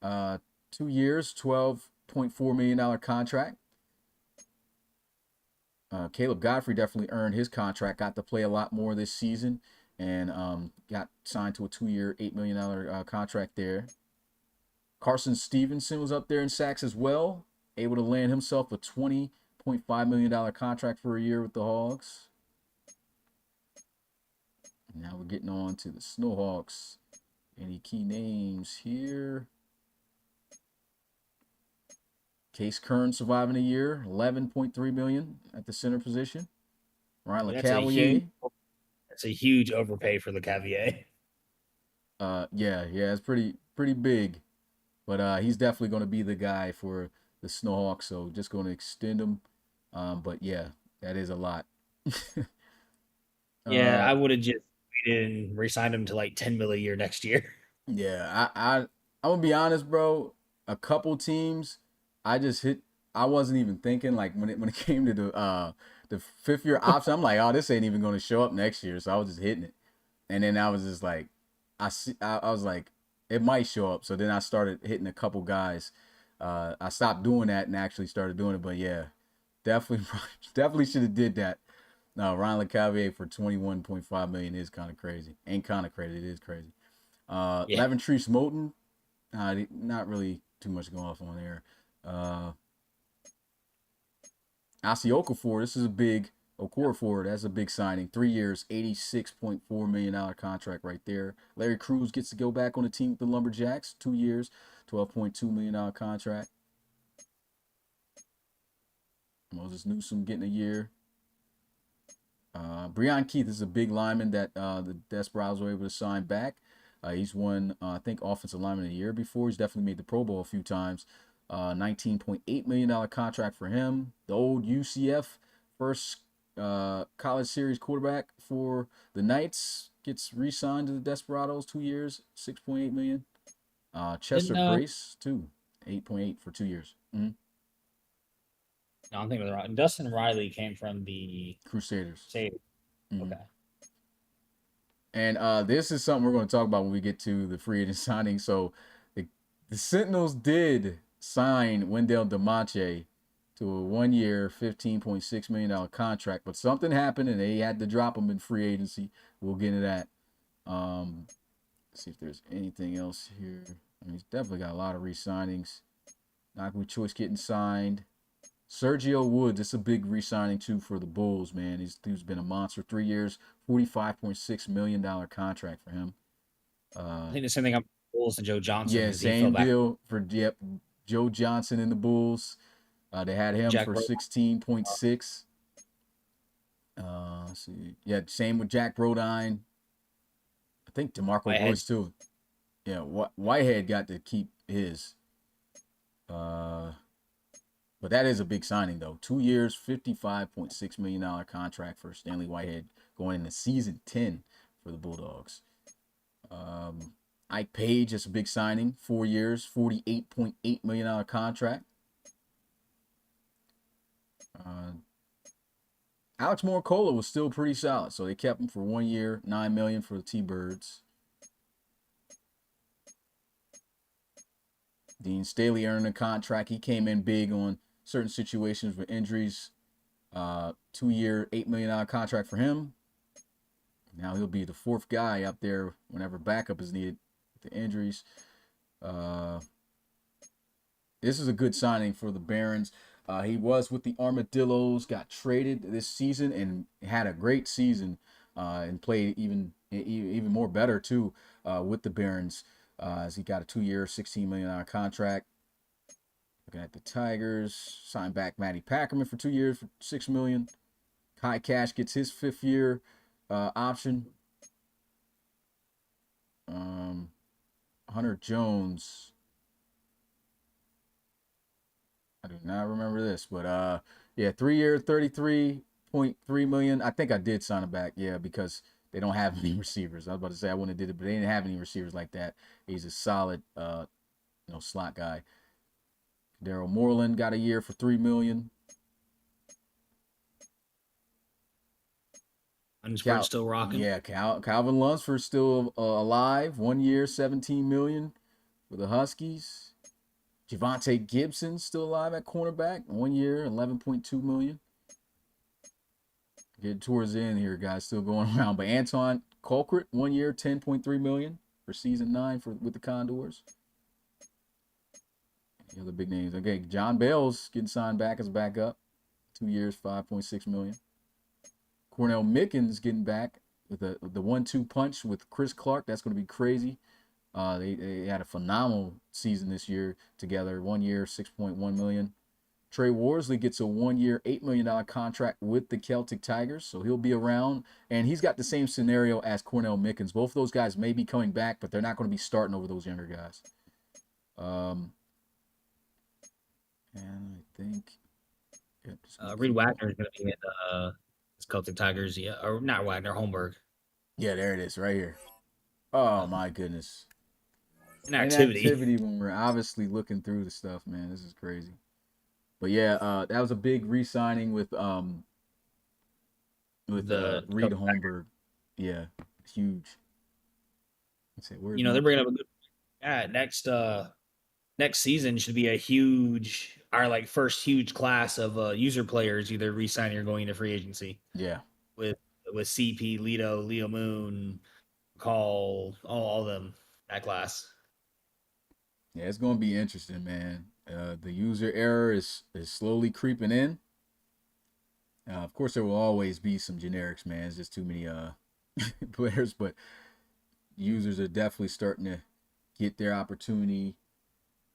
2 years, $12.4 million contract. Caleb Godfrey definitely earned his contract, got to play a lot more this season, and got signed to a 2-year, $8 million contract there. Carson Stevenson was up there in sacks as well, able to land himself a $20.5 million contract for a year with the Hogs. Now we're getting on to the Snowhawks. Any key names here? Case Kern surviving a year, $11.3 million at the center position. Ryan LeCavalier. That's a huge overpay for LeCavalier. It's pretty big. But he's definitely going to be the guy for the Snowhawks, so just going to extend him. But yeah, that is a lot. I would have just waited and re-signed him to like 10 mil a year next year. Yeah, I'm gonna be honest, bro. A couple teams, I wasn't even thinking, like when it came to the 5th-year option. I'm like, oh, this ain't even gonna show up next year. So I was just hitting it, and then I was just like, I was like, it might show up. So then I started hitting a couple guys. I stopped doing that and actually started doing it. But yeah, definitely should have did that. No, Ryan LeCavalier for $21.5 million is kind of crazy. Ain't kind of crazy. It is crazy. Laventreese Moulton, Not really too much going off on there. Uh, Asi Okafor, this is a big Okorafor. That's a big signing. 3 years, $86.4 million contract right there. Larry Cruz gets to go back on the team with the Lumberjacks. 2 years, $12.2 million contract. Moses Newsom getting a year. Breon Keith is a big lineman that the Desperados were able to sign back. He's won, I think, Offensive Lineman of the Year before. He's definitely made the Pro Bowl a few times. $19.8 million contract for him. The old UCF first college series quarterback for the Knights gets re-signed to the Desperados. 2 years, $6.8 million. Didn't Chester Brace, too, 8.8 for 2 years. no, I'm thinking of the wrong. Dustin Riley came from the Crusaders. Save. Mm-hmm. Okay. And this is something we're going to talk about when we get to the free agent signing. So the Sentinels did sign Wendell DeMonte to a 1 year, $15.6 million contract, but something happened and they had to drop him in free agency. We'll get into that. Let's see if there's anything else here. I mean, he's definitely got a lot of re-signings. Knockwood Choice getting signed. Sergio Woods, it's a big re-signing too for the Bulls, man. He's been a monster. 3 years, $45.6 million contract for him. I think the same thing I'm Bulls to Joe Johnson Yeah, because he fell same back. deal for Joe Johnson in the Bulls. They had him Jack for Rowe, 16.6. Let's see. Yeah, same with Jack Brodine. I think DeMarco Whitehead. Royce too. Yeah, Whitehead got to keep his. Uh, but that is a big signing though. 2 years, $55.6 million contract for Stanley Whitehead going into season 10 for the Bulldogs. Ike Page, that's a big signing. 4 years, $48.8 million contract. Alex Moricola was still pretty solid, so they kept him for 1 year, $9 million for the T-Birds. Dean Staley earned a contract. He came in big on certain situations with injuries. 2 year, $8 million contract for him. Now he'll be the fourth guy up there whenever backup is needed with the injuries. This is a good signing for the Barons. He was with the Armadillos, got traded this season, and had a great season, and played even more better too with the Barons, as he got a 2 year, $16 million contract. Looking at the Tigers, signed back Matty Packerman for 2 years for $6 million. Kai Cash gets his fifth year option. Hunter Jones, I do not remember this, but yeah, 3 year, $33.3 million. I think I did sign him back, yeah, because they don't have any receivers. I was about to say I wouldn't have did it, but they didn't have any receivers like that. He's a solid, slot guy. Daryl Moreland got a year for $3 million. Unspread still rocking. Yeah, Calvin Lunsford still alive. 1 year, $17 million for the Huskies. Javonte Gibson still alive at cornerback. 1 year, $11.2 million. Getting towards the end here, guys. Still going around. But Anton Colquitt, 1 year, $10.3 million for season 9 with the Condors. Any other big names? Okay, John Bell's getting signed back as a backup. 2 years, $5.6 million. Cornell Mickens getting back with the 1-2 punch with Chris Clark. That's going to be crazy. They had a phenomenal season this year together. 1 year, $6.1 million. Trey Worsley gets a 1 year, $8 million contract with the Celtic Tigers, so he'll be around. And he's got the same scenario as Cornell Mickens. Both of those guys may be coming back, but they're not going to be starting over those younger guys. And I think Reed Wagner is going to be in the Celtic Tigers. Yeah, or not Wagner, Holmberg. Yeah, there it is, right here. Oh my goodness. Inactivity. Inactivity when we're obviously looking through the stuff, man. This is crazy. But yeah, that was a big re-signing with The Reed Celtic Holmberg. Yeah, huge. Let's see, where's They're my bringing up a good. Yeah, next season should be a huge, our like first huge class of user players either re-signing or going into free agency yeah. with CP, Leo Moon, Call, all of them that class. Yeah, it's gonna be interesting, man. The user error is slowly creeping in. Of course, there will always be some generics, man. It's just too many players, but users are definitely starting to get their opportunity,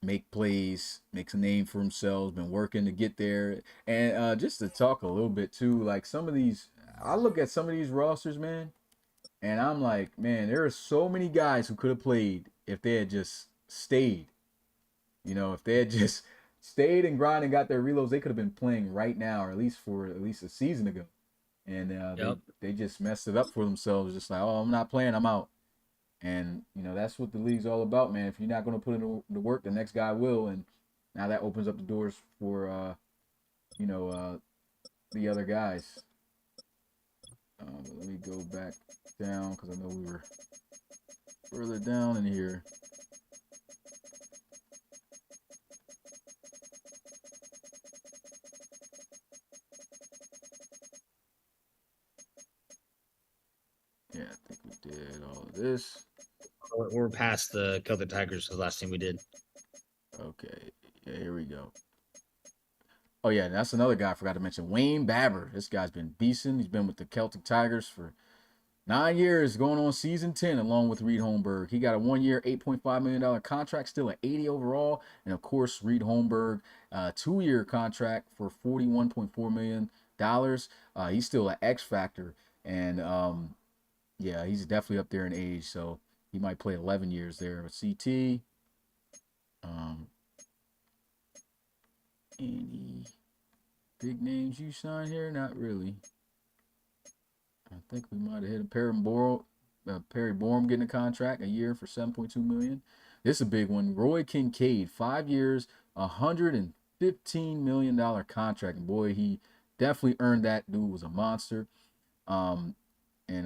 make plays, makes a name for themselves, been working to get there. And just to talk a little bit too, like some of these, I look at some of these rosters, man, and I'm like, man, there are so many guys who could have played if they had just stayed. You know, if they had just stayed and grinded and got their reloads, they could have been playing right now, or at least a season ago. And Yep. they just messed it up for themselves. Just like, oh, I'm not playing, I'm out. And you know that's what the league's all about, man. If you're not going to put in the work, the next guy will. And now that opens up the doors for you know the other guys. Let me go back down because I know we were further down in here. Yeah, I think we did all of this. We're past the Kill the Tigers, the last team we did. Okay, yeah, here we go. Oh yeah, that's another guy I forgot to mention. Wayne Babber. This guy's been beasting. He's been with the Celtic Tigers for 9 years, going on season 10, along with Reed Holmberg. He got a 1 year, $8.5 million contract, still at 80 overall. And of course, Reed Holmberg, 2 year contract for $41.4 million. He's still an X factor. And yeah, he's definitely up there in age. So he might play 11 years there. But CT, any big names you sign here? Not really. I think we might have hit a Perry Borum getting a contract, a year for $7.2 million. This is a big one. Roy Kincaid, 5 years, $115 million contract. And boy, he definitely earned that. Dude was a monster. And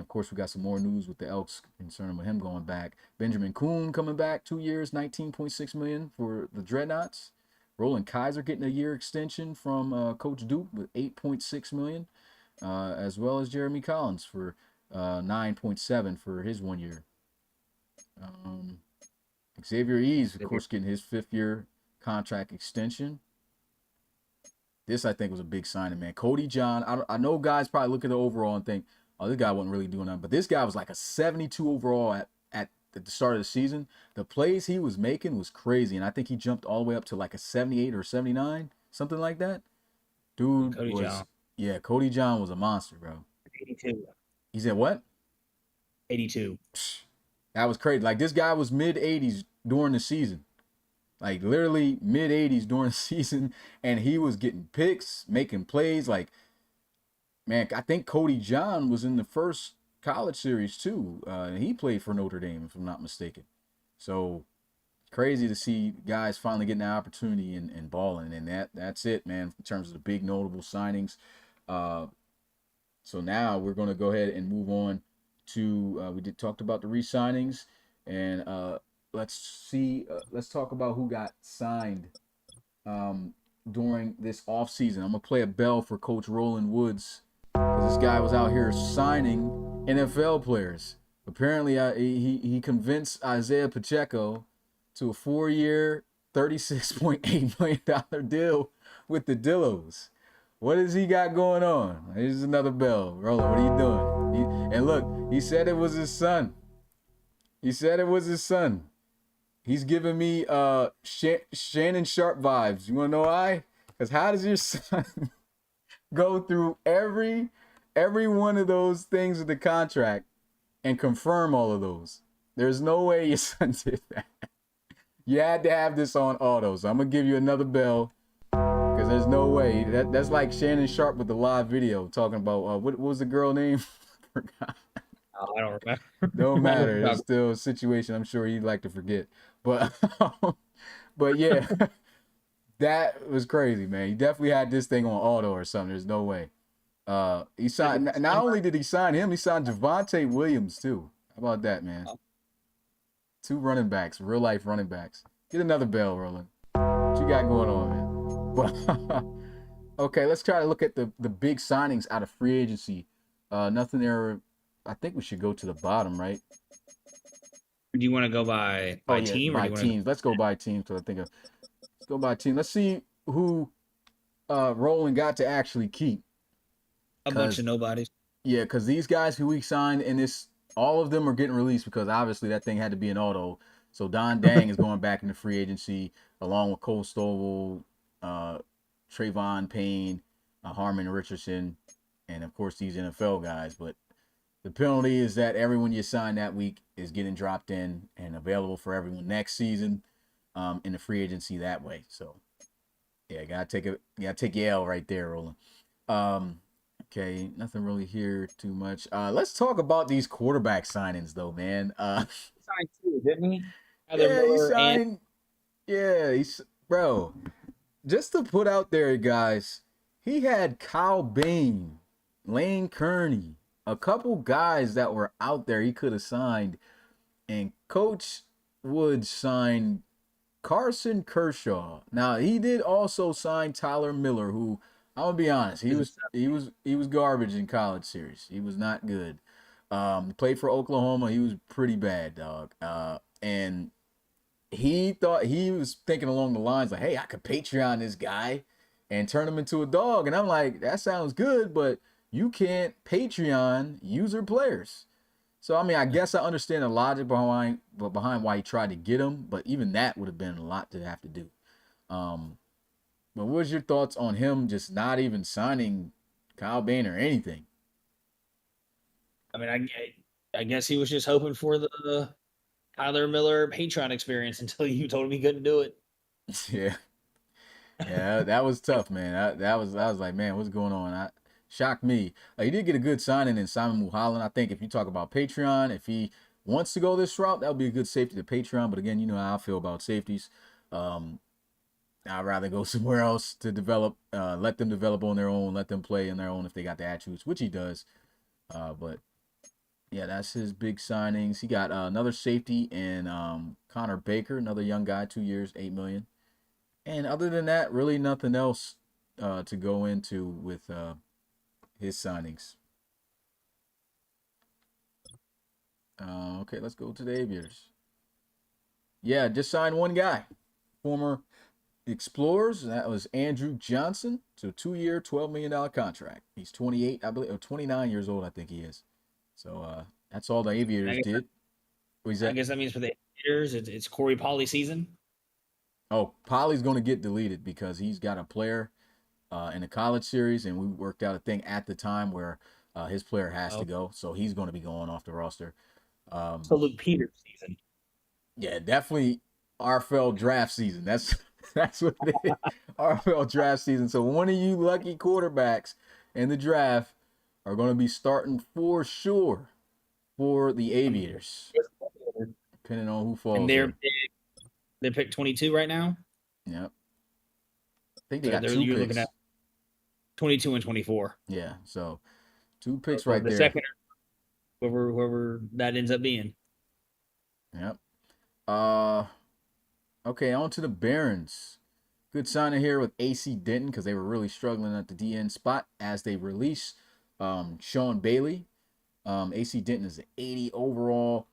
of course, we got some more news with the Elks concerning with him going back. Benjamin Kuhn coming back, 2 years, $19.6 million for the Dreadnoughts. Roland Kaiser getting a year extension from Coach Duke with $8.6 million. As well as Jeremy Collins for 9.7 for his 1 year. Xavier Eves, of course, getting his 5th-year contract extension. This, I think, was a big signing, man. Cody John, I know guys probably look at the overall and think, oh, this guy wasn't really doing that. But this guy was like a 72 overall at the start of the season. The plays he was making was crazy. And I think he jumped all the way up to like a 78 or 79, something like that. Dude Cody was... John. Yeah, Cody John was a monster, bro. 82. He said what? 82. That was crazy. Like this guy was mid 80s during the season. Like literally mid 80s during the season. And he was getting picks, making plays. Like, man, I think Cody John was in the first college series too. And he played for Notre Dame, if I'm not mistaken. So crazy to see guys finally getting that opportunity and balling. And that's it, man, in terms of the big notable signings. So now we're going to go ahead and move on to we talked about the re-signings, and let's talk about who got signed during this offseason. I'm gonna play a bell for Coach Roland Woods because this guy was out here signing NFL players. Apparently, he convinced Isaiah Pacheco to a 4 year, $36.8 million deal with the Dillos. What has he got going on? Here's another bell. Roland, what are you doing? And look, he said it was his son. He said it was his son. He's giving me Shannon Sharp vibes. You want to know why? Because how does your son go through every one of those things with the contract and confirm all of those? There's no way your son did that. You had to have this on auto. So I'm going to give you another bell. Because there's no way. That's like Shannon Sharp with the live video talking about, what was the girl name? Forgot. Oh, I don't remember. Don't matter. It's still a situation I'm sure he'd like to forget. But yeah, that was crazy, man. He definitely had this thing on auto or something. There's no way. He signed. Not only did he sign him, he signed Javonte Williams too. How about that, man? 2 running backs, real life running backs. Get another bell, Roland. What you got going on, man? Okay, let's try to look at the big signings out of free agency. Nothing there. I think we should go to the bottom, right? do you want to go by Oh by yeah, team, or do by you want to go teams. Let's go by teams. So I think let's go by team. Let's see who Roland got to actually keep. a bunch Cause of nobodies? yeah, because these guys who we signed in this, all of them are getting released because obviously that thing had to be an auto. So Don Dang is going back into free agency along with Cole Stovall, uh, Trayvon Payne, Harmon Richardson, and of course these NFL guys. But the penalty is that everyone you sign that week is getting dropped in and available for everyone next season in the free agency that way. So yeah, gotta take your L right there, Roland. Um, okay, nothing really here too much. Let's talk about these quarterback signings though, man. He signed two, didn't he? Tyler Yeah, he Miller and signed. Yeah, he's bro. Just to put out there, guys, he had Kyle Bain, Lane Kearney, a couple guys that were out there he could have signed, and Coach Woods signed Carson Kershaw. Now he did also sign Tyler Miller, who I'm gonna be honest, is it he was garbage in college series. He was not good. Played for Oklahoma. He was pretty bad, dog. And he thought he was thinking along the lines like, "Hey, I could Patreon this guy and turn him into a dog." And I'm like, "That sounds good, but you can't Patreon user players." So I mean, I guess I understand the logic behind why he tried to get him, but even that would have been a lot to have to do. Um, but what was your thoughts on him just not even signing Kyle Bain or anything? I mean, I guess he was just hoping for the Tyler Miller Patreon experience until you told him he couldn't do it. Yeah, yeah, that was tough, man. That was I was like, man, what's going on? I shocked me. He did get a good signing in Simon Mulholland. I think if you talk about Patreon, if he wants to go this route, that would be a good safety to Patreon. But again, you know how I feel about safeties. Um, I'd rather go somewhere else to develop, let them develop on their own, let them play on their own if they got the attributes, which he does. But yeah, that's his big signings. He got another safety in Connor Baker, another young guy, 2 years, 8 million. And other than that, really nothing else to go into with his signings. Okay, let's go to the Aviators. Yeah, just signed one guy, former Explorers. That was Andrew Johnson. So 2 year, $12 million contract. He's 28, I believe, or 29 years old, I think he is. So that's all the And Aviators did. What is I that? guess that means for the haters, it's Corey Pauly season. Oh, Polly's going to get deleted because he's got a player in the college series, and we worked out a thing at the time where his player has to Oh, go. So he's going to be going off the roster. so Um, Luke Peters season. yeah, definitely RFL draft season. That's what it is. RFL draft season. So one of you lucky quarterbacks in the draft are going to be starting for sure for the Um, Aviators, depending on who and falls there. they're picked 22 right now. Yep. I think they So got they're two you're looking at picks. 22 and 24. Yeah. So two picks So right the there. second, whoever that ends up being. Yep. Uh, okay, on to the Barons. Good signing here with AC Denton because they were really struggling at the DN spot as they release Sean Bailey. AC Denton is an 80 overall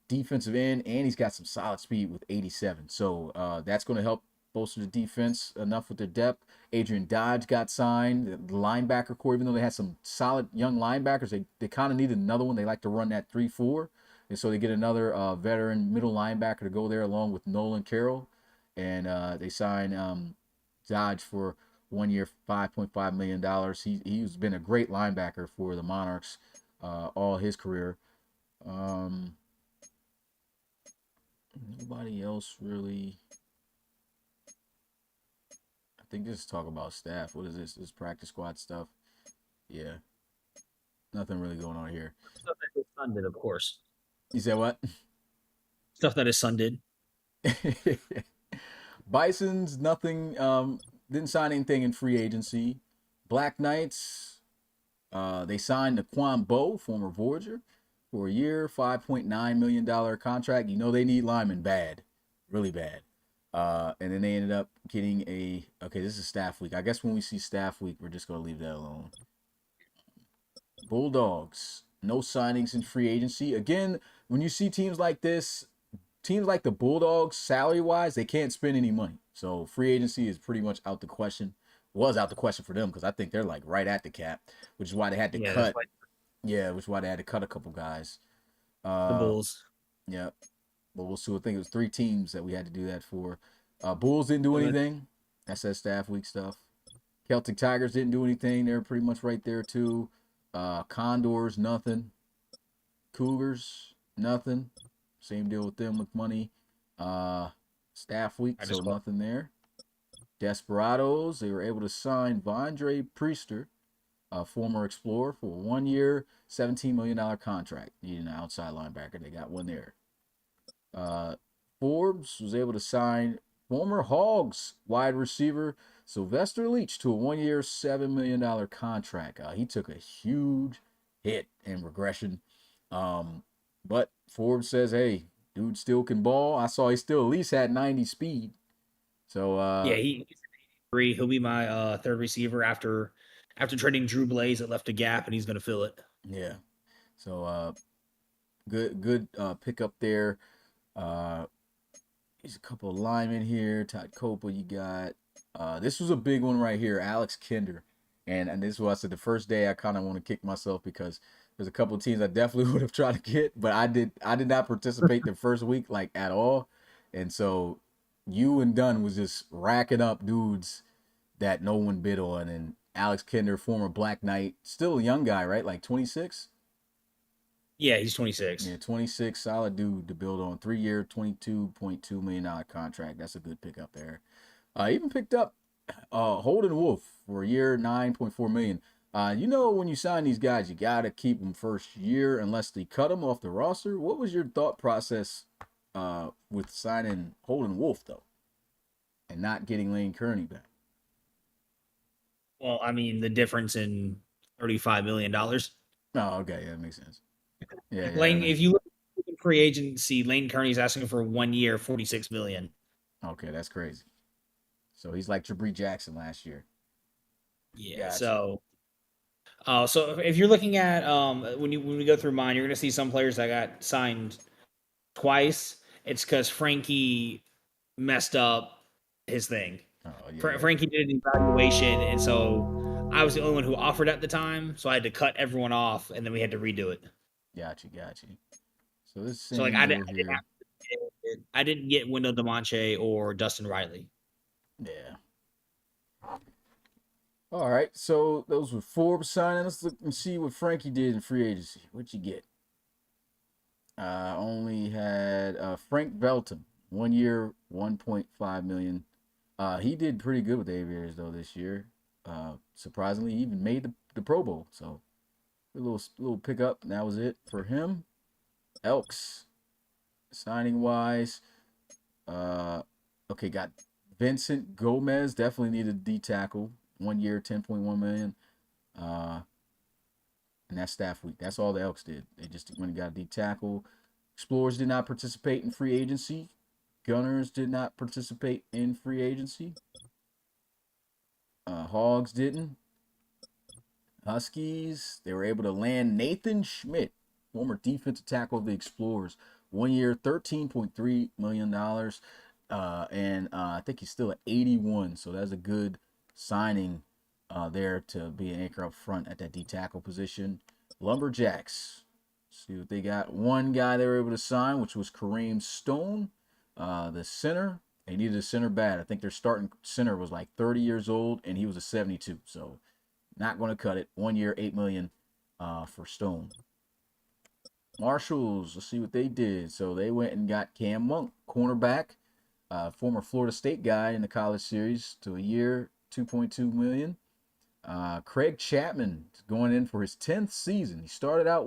defensive end, and he's got some solid speed with 87. So that's going to help bolster the defense enough with their depth. Adrian Dodge got signed, the linebacker core, even though they had some solid young linebackers, they kind of needed another one. They like to run that 3-4. And so they get another veteran middle linebacker to go there along with Nolan Carroll. And they sign Dodge for 1 year, $5.5 million. He's been a great linebacker for the Monarchs all his career. Um, Nobody else really. I think just talk about staff. What is this? This practice squad stuff. Yeah, nothing really going on here. Stuff that his son did, of course. You said what? Stuff that his son did. Bison's nothing. Didn't sign anything in free agency. Black Knights. They signed Naquan Bow, former Voyager, for 1 year, $5.9 million contract. You know they need linemen bad, really bad. And then they ended up getting a. Okay, this is staff week. I guess when we see staff week, we're just gonna leave that alone. Bulldogs. No signings in free agency. Again, when you see teams like this, teams like the Bulldogs, salary wise, they can't spend any money. So free agency is pretty much out the question. Was out the question for them because I think they're like right at the cap, which is why they had to Yeah, that's cut. like Yeah, which is why they had to cut a couple guys. the Uh, Bulls. yeah, but we'll see. I think it was 3 teams that we had to do that for. Bulls didn't do Okay. anything. That's that staff week stuff. Celtic Tigers didn't do anything. They're pretty much right there too. Condors, nothing. Cougars, nothing. Same deal with them with money. Uh, Staff week, I so just nothing there. Desperados, they were able to sign Vondre Priester, a former Explorer, for a 1 year, $17 million contract. Needing an outside linebacker. They got one there. Uh, Forbes was able to sign former Hogs wide receiver Sylvester Leach to a 1 year, $7 million contract. He took a huge hit in regression. Um, but Forbes says, hey, dude still can ball. I saw he still at least had 90 speed. So, Yeah, he's 3. He'll be my third receiver after trading Drew Blaze. It left a gap, and he's gonna fill it. yeah. So, good pickup there. Uh, There's a couple of linemen here. Todd Copa, you got. This was a big one right here, Alex Kinder. And this was the first day I kind of want to kick myself because there's a couple of teams I definitely would have tried to get, but I did not participate the first week like at all. And so you and Dunn was just racking up dudes that no one bid on. And Alex Kinder, former Black Knight, still a young guy, right? Like 26? Yeah, he's 26. Yeah, 26, solid dude to build on. 3 year, $22.2 million contract. That's a good pickup there. Even picked up Holden Wolf for a year, 9.4 million. When you sign these guys, you gotta keep them first year unless they cut them off the roster. What was your thought process with signing Holden Wolf though, and not getting Lane Kearney back? Well, I mean, the difference in $35 million. Oh, okay, yeah, that makes sense. Yeah, that Lane, makes if you look at free agency, Lane Kearney's asking for 1 year, 46 million. okay. That's crazy. So he's like Jabri Jackson last year. Yeah. Gotcha. So if you're looking at when we go through mine, you're gonna see some players that got signed twice. It's because Frankie messed up his thing. Oh yeah, Frankie did an evaluation, and so I was the only one who offered at the time, so I had to cut everyone off, and then we had to redo it. gotcha. So this So like same deal I didn't here. I didn't get Wendell DeMonche or Dustin Riley. Yeah. All right. So those were Forbes signing. Let's look and see what Frankie did in free agency. What'd you get? Only had Frank Belton, 1 year, 1.5 million. He did pretty good with the Aviators though this year. Surprisingly, he even made the Pro Bowl. So a little pickup. And that was it for him. Elks signing wise. Okay, got Vincent Gomez. Definitely needed a D tackle. 1 year, 10.1 million. Uh, and that's staff week. That's all the Elks did. They just went and got a D tackle. Explorers did not participate in free agency. Gunners did not participate in free agency. Hogs didn't. Huskies, they were able to land Nathan Schmidt, former defensive tackle of the Explorers. 1 year, $13.3 million. And I think he's still at 81. So that's a good signing there to be an anchor up front at that D tackle position. Lumberjacks. See what they got. One guy they were able to sign, which was Kareem Stone, the center. They needed a center bad. I think their starting center was like 30 years old, and he was a 72. So not going to cut it. 1 year, 8 million for Stone. Marshalls, let's see what they did. So they went and got Cam Monk, cornerback, former Florida State guy in the college series, to a year, 2.2 million. Craig Chapman going in for his 10th season. He started out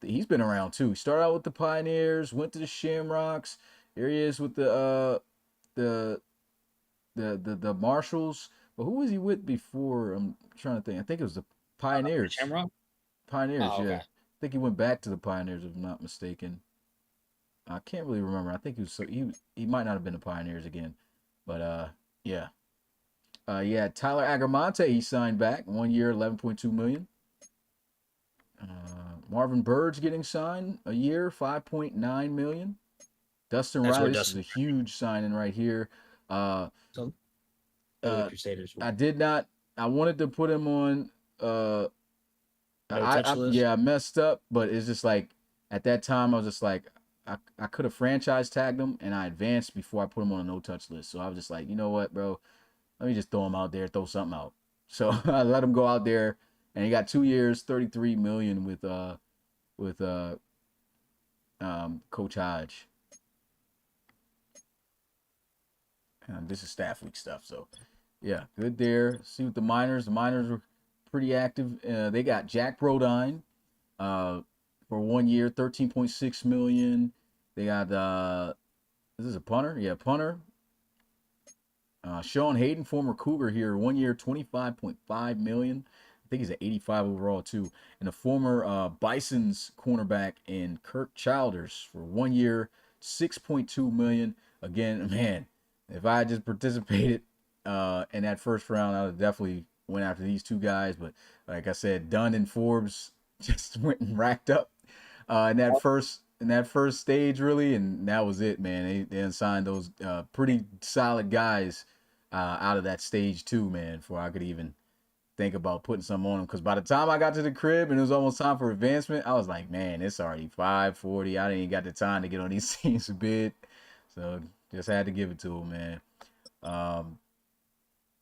he's been around too. He started out with the Pioneers, went to the Shamrocks. Here he is with the Marshalls. But who was he with before? I'm trying to think. I think it was the Pioneers. Shamrock. Pioneers, Oh, yeah. okay. I think he went back to the Pioneers, if I'm not mistaken. I can't really remember. I think he might not have been the Pioneers again, but yeah. Yeah, Tyler Agramonte he signed back 1 year, 11.2 million. Marvin Bird's getting signed a year, 5.9 million. Dustin That's Riley, where this is a Dustin. huge signing right here. Uh, So the uh, Crusaders I did not. I wanted to put him on. no touch list. I messed up, but it's just like at that time I was just like I could have franchise tagged him and I advanced before I put him on a no touch list. So I was just like, you know what, bro, let me just throw him out there, throw something out. So I let him go out there, and he got 2 years, 33 million with Coach Hodge. This is staff week stuff, so yeah, good there. See what the Miners. The Miners were pretty active. They got Jack Brodine uh, for 1 year, 13.6 million. They got is this a punter? Yeah, punter. Sean Hayden, former Cougar here, 1 year, 25.5 million. I think he's at 85 overall too. And the former Bison's cornerback in Kirk Childers for 1 year, 6.2 million. Again, man, if I had just participated in that first round, I would definitely went after these two guys. But like I said, Dunn and Forbes just went and racked up in that first stage really, and that was it, man. They signed those pretty solid guys out of that stage too, man, before I could even think about putting some on them. Because by the time I got to the crib and it was almost time for advancement, I was like, man, it's already 5:40. I didn't even got the time to get on these teams a bit, so just had to give it to them, man. Um,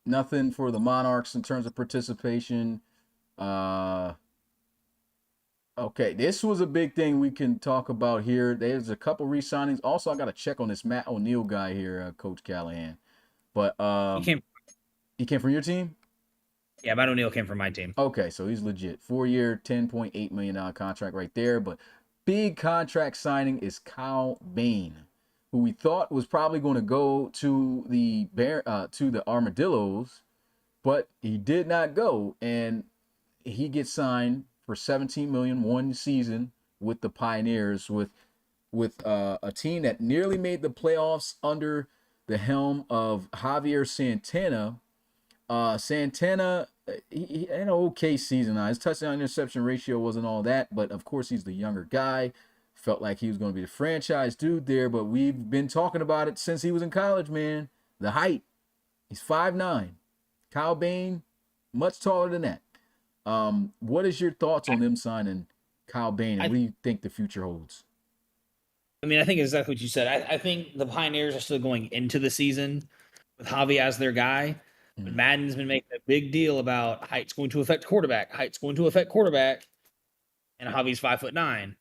Nothing for the Monarchs in terms of participation. Uh, Okay, this was a big thing we can talk about here. There's a couple re-signings. Also, I got to check on this Matt O'Neill guy here, Coach Callahan. But He came. he came from your team? Yeah, Matt O'Neill came from my team. Okay, so he's legit. 4 year, $10.8 million contract right there. But big contract signing is Kyle Bain, who we thought was probably going to go to the Armadillos, but he did not go, and he gets signed for 17 million 1 season with the Pioneers with a team that nearly made the playoffs under the helm of Javier Santana. Santana, he had an okay season. His touchdown interception ratio wasn't all that, but of course he's the younger guy. Felt like he was going to be the franchise dude there, but we've been talking about it since he was in college, man. The height, he's 5'9". Kyle Bain, much taller than that. What is your thoughts on them signing Kyle Bain, and I what do you think the future holds? I mean, I think exactly what you said. I think the Pioneers are still going into the season with Javi as their guy. But Mm, Madden's been making a big deal about height's going to affect quarterback. Height's going to affect quarterback, and Javi's 5'9".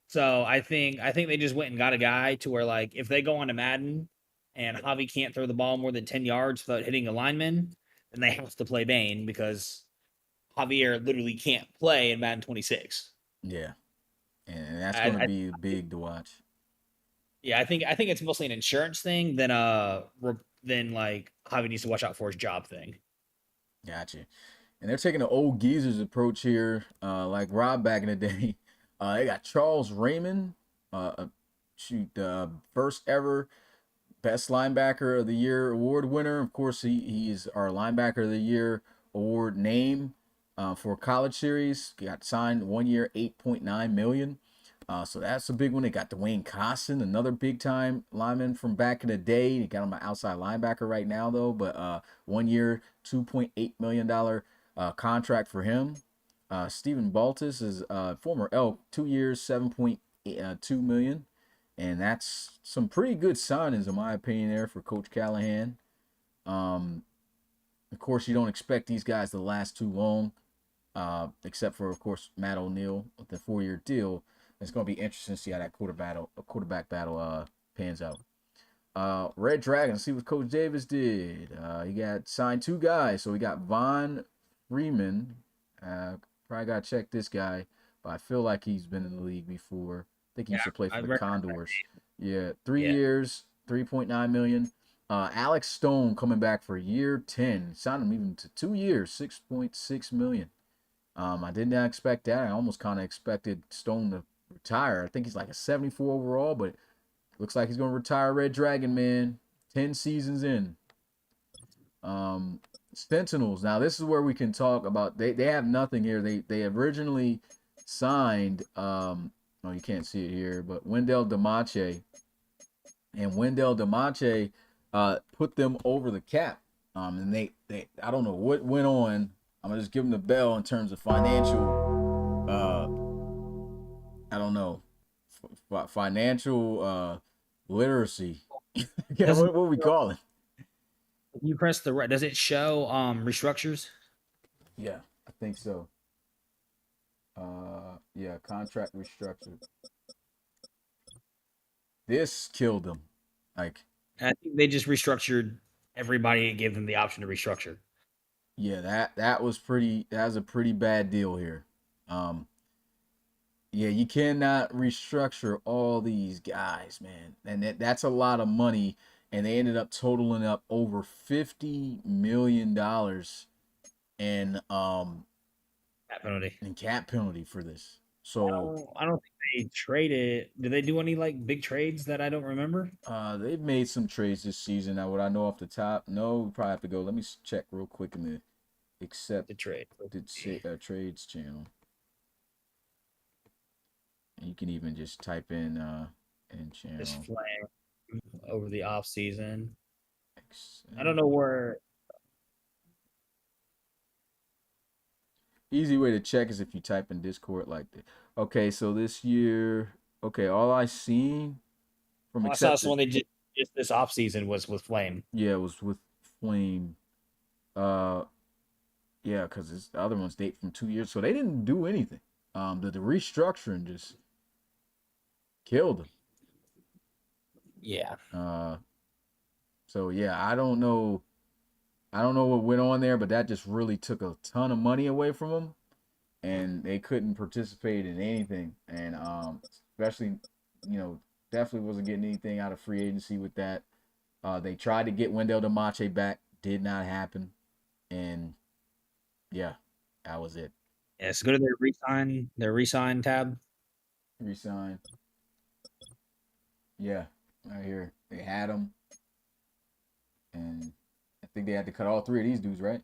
So I think they just went and got a guy to where like if they go on to Madden and Javi can't throw the ball more than 10 yards without hitting a lineman, then they have to play Bane because Javier literally can't play in Madden 26. yeah, and that's going to I be big to watch. Yeah, I think it's mostly an insurance thing than than like Javi needs to watch out for his job thing. Gotcha. And they're taking the old geezers approach here, like Rob back in the day. They got Charles Raymond, shoot, first ever best linebacker of the year award winner. Of course, he's our linebacker of the year award name for college series. Got signed 1 year, 8.9 million. So that's a big one. They got Dwayne Costin, another big time lineman from back in the day. They got him an outside linebacker right now though, but 1 year, $2.8 million contract for him. Stephen Baltus is former Elk, 2 years, 7.2 million. And that's some pretty good signings, in my opinion, there for Coach Callahan. Um, of course, you don't expect these guys to last too long, except for, of course, Matt O'Neill with the 4 year deal. It's going to be interesting to see how that quarterback battle pans out. Red Dragon, see what Coach Davis did. He got signed two guys. So we got Von Freeman. Probably got to check this guy, but I feel like he's been in the league before. I think he used to play I for the recognize that Condors. name. Yeah, three Yeah, years, 3.9 million. Alex Stone coming back for year 10. Signed him even to 2 years, 6.6 million. I did not expect that. I almost kind of expected Stone to retire. I think he's like a 74 overall, but looks like he's going to retire Red Dragon, man. 10 seasons in. Sentinels. Now, this is where we can talk about. They have nothing here. They originally signed oh, you can't see it here, but Wendell Demache, and Wendell Demache put them over the cap. And they I don't know what went on. I'm gonna just give them the bell in terms of financial. I don't know, financial literacy. Yeah, Doesn't what we call it? you press the right? Does it show restructures? Yeah, I think so. Yeah, contract restructured. This killed them. Like, I think they just restructured everybody and gave them the option to restructure. yeah, that was pretty. That was a pretty bad deal here. Um, yeah, you cannot restructure all these guys, man, and that's a lot of money. And they ended up totaling up over $50 million in That penalty. cap penalty for this. So I don't think they traded. Did they do any like big trades that I don't remember? they've made some trades this season. Now, what I know off the top, no, we probably have to go. Let me check real quick in the The trade. Let's see. trades channel. And you can even just type in This channel. flame over the off season. I don't Excel. know where. Easy way to check is if you type in Discord like that. Okay, so this year, okay, all I seen from I saw accepted, someone they just this off season was with Flame. yeah, was with Flame. Uh, yeah, because the other ones date from 2 years, so they didn't do anything. The restructuring just killed them. Yeah, Uh, so yeah, I don't know what went on there, but that just really took a ton of money away from them, and they couldn't participate in anything. And especially, you know, definitely wasn't getting anything out of free agency with that. They tried to get Wendell Demache back, did not happen, and yeah, that was it. yeah. So go to their resign tab. Resign. Yeah, right here they had him, and I think they had to cut all three of these dudes, right?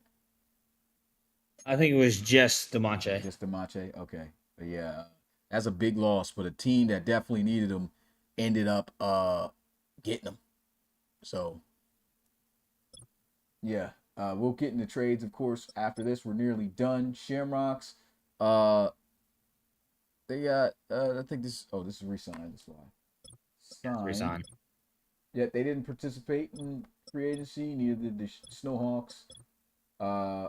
I think it was just Demonte. Just Demache. Okay, but yeah, that's a big loss. But a team that definitely needed him ended up getting him. So yeah, we'll get into trades, of course, after this. We're nearly done. Shamrocks, uh, they got. I think this. Oh, this is re-signed. That's why Yes, signed. resign. Yet they didn't participate in free agency. Neither did the Snowhawks. Uh,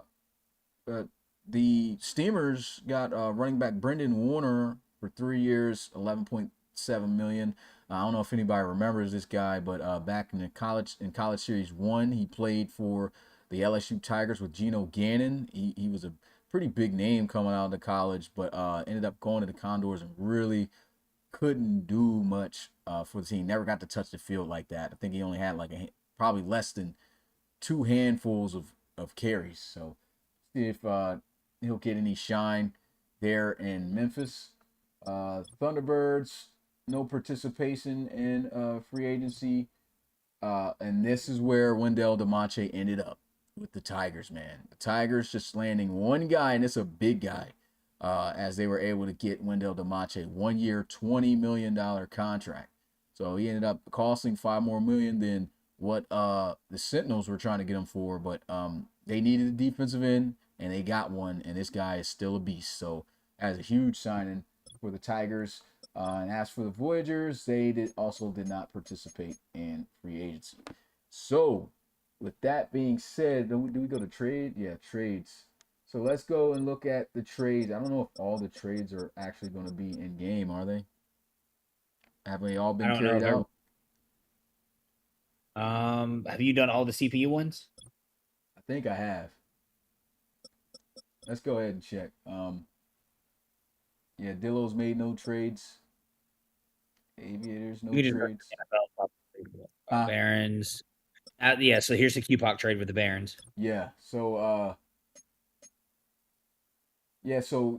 but the Steamers got running back Brendan Warner for 3 years, 11.7 million. I don't know if anybody remembers this guy, but back in the college series one, he played for the LSU Tigers with Geno Gannon. He was a pretty big name coming out of the college, but ended up going to the Condors and really couldn't do much for the team. Never got to touch the field like that. I think he only had like probably less than two handfuls of carries. So see if he'll get any shine there in Memphis. Thunderbirds, no participation in free agency. And this is where Wendell Demache ended up with the Tigers, man. The Tigers just landing one guy, and it's a big guy, as they were able to get Wendell Demache 1 year, $20 million contract. So he ended up costing $5 more than what the Sentinels were trying to get him for, but they needed a defensive end and they got one, and this guy is still a beast. So as a huge signing for the Tigers. And as for the Voyagers, they also did not participate in free agency. So, with that being said, do we go to trade? Yeah, trades. So let's go and look at the trades. I don't know if all the trades are actually going to be in game, are they? Have they all I been don't know. carried out? Have you done all the CPU ones? I think I have. Let's go ahead and check. Yeah, Dillo's made no trades. Aviators, You no can just run trades. NFL top Huh? Barons. Yeah, so here's the QPOC trade with the Barons. Yeah. So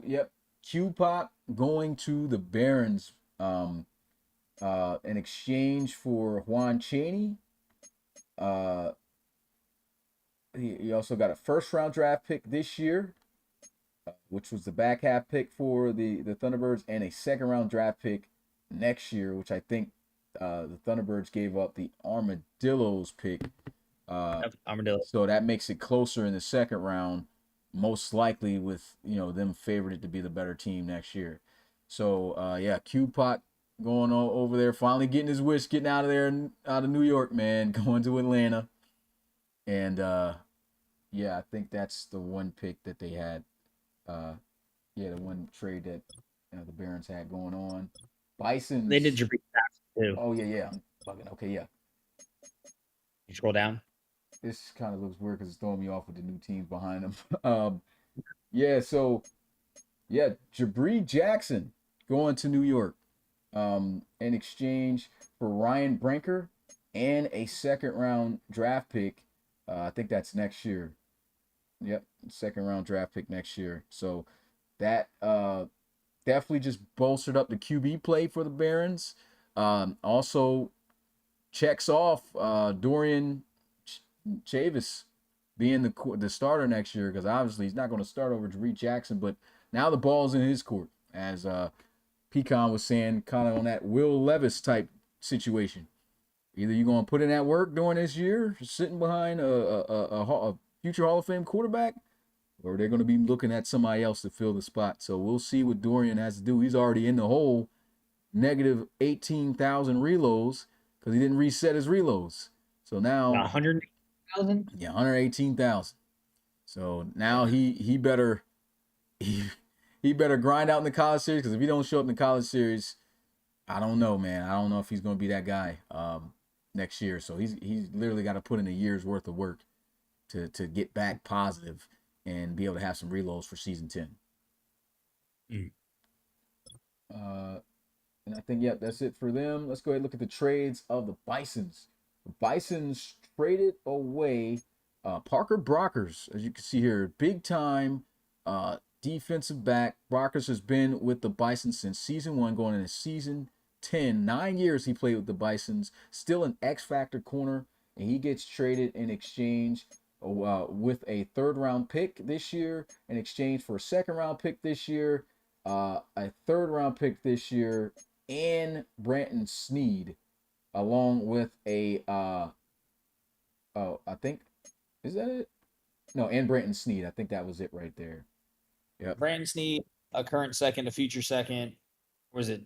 yep, Q Pop going to the Barons in exchange for Juan Chaney. Uh he also got a first round draft pick this year. which was the back half pick for the Thunderbirds, and a second round draft pick next year, which I think the Thunderbirds gave up the Armadillos pick. Yep, Armadillo. So that makes it closer in the second round, most likely with them favored to be the better team next year. So yeah, Q Pot going over there, finally getting his wish, getting out of there, out of New York, man, going to Atlanta. And yeah, I think that's the one pick that they had. Yeah, the one trade that the Barons had going on. They did Bison's. Jabari Jackson too. Oh yeah. I'm fucking okay. Yeah, You scroll down. this kind of looks weird because it's throwing me off with the new teams behind them. Yeah. So yeah, Jabari Jackson going to New York, in exchange for Ryan Brinker and a second round draft pick. I think that's next year. Yep, second round draft pick next year. So that definitely just bolstered up the QB play for the Barons. Also checks off Dorian Chavis being the starter next year, because obviously he's not going to start over Jabari Jackson, but now the ball's in his court, as Pecan was saying, kind of on that Will Levis type situation. Either you're going to put in that work during this year, sitting behind a future Hall of Fame quarterback, or they're going to be looking at somebody else to fill the spot. So we'll see what Dorian has to do. He's already in the hole, negative 18,000 reloads, because he didn't reset his reloads. So now, 100,000. yeah, 118,000. So now he better he better grind out in the college series, because if he don't show up in the college series, I don't know, man. I don't know if he's going to be that guy next year. So he's literally got to put in a year's worth of work to get back positive and be able to have some reloads for season 10. Mm. And I think, yep, that's it for them. Let's go ahead and look at the trades of the Bisons. The Bisons traded away Parker Brockers, as you can see here, big time defensive back. Brockers has been with the Bisons since season 1, going into season 10. 9 years he played with the Bisons, still an X Factor corner, and he gets traded in exchange with a third round pick this year, in exchange for a second round pick this year, a third round pick this year, and Branton Sneed, along with a I think, is that it? No, and Branton Sneed. I think that was it right there. Yep. Brandon Sneed, a current second, a future second. Was it?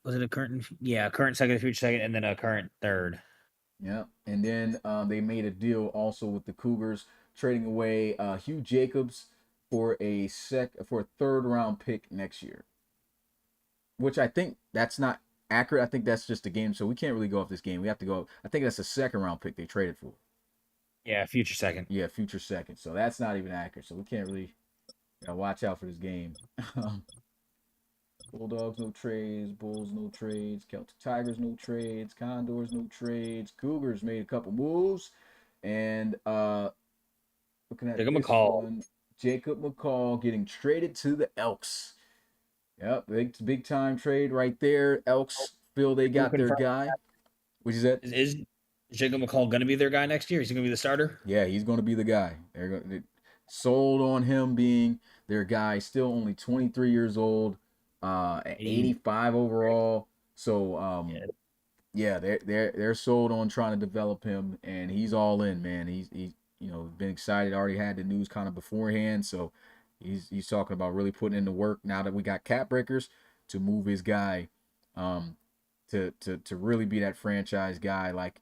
Was it a current? Yeah, a current second, a future second, and then a current third. Yeah, and then they made a deal also with the Cougars, trading away Hugh Jacobs for a third round pick next year, which I think that's not accurate. I think that's just a game, so we can't really go off this game. We have to go. I think that's a second round pick they traded for. Yeah, future second. Yeah, future second. So that's not even accurate. So we can't really watch out for this game. Bulldogs, no trades. Bulls, no trades. Celtic Tigers, no trades. Condors, no trades. Cougars made a couple moves. And looking at Jacob this McCall. one, Jacob McCall getting traded to the Elks. Yep, big time trade right there. Elks feel they got their guy. Which is that? Is Jacob McCall going to be their guy next year? Is he going to be the starter? Yeah, he's going to be the guy. They sold on him being their guy. Still only 23 years old, at 85 overall. So yeah, they're sold on trying to develop him, and he's all in, man. He's been excited. Already had the news kind of beforehand, so he's talking about really putting in the work now that we got cap breakers to move his guy, to really be that franchise guy, like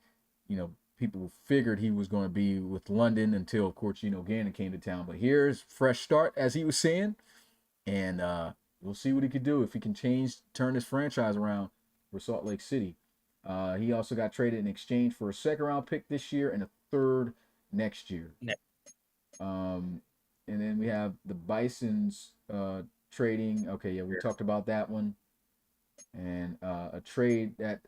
people figured he was going to be with London, until of course Gannon came to town. But here's fresh start, as he was saying, and we'll see what he could do, if he can turn this franchise around for Salt Lake City. He also got traded in exchange for a second round pick this year and a third next year. And then we have the Bisons trading. Okay, yeah, we talked about that one. And a trade that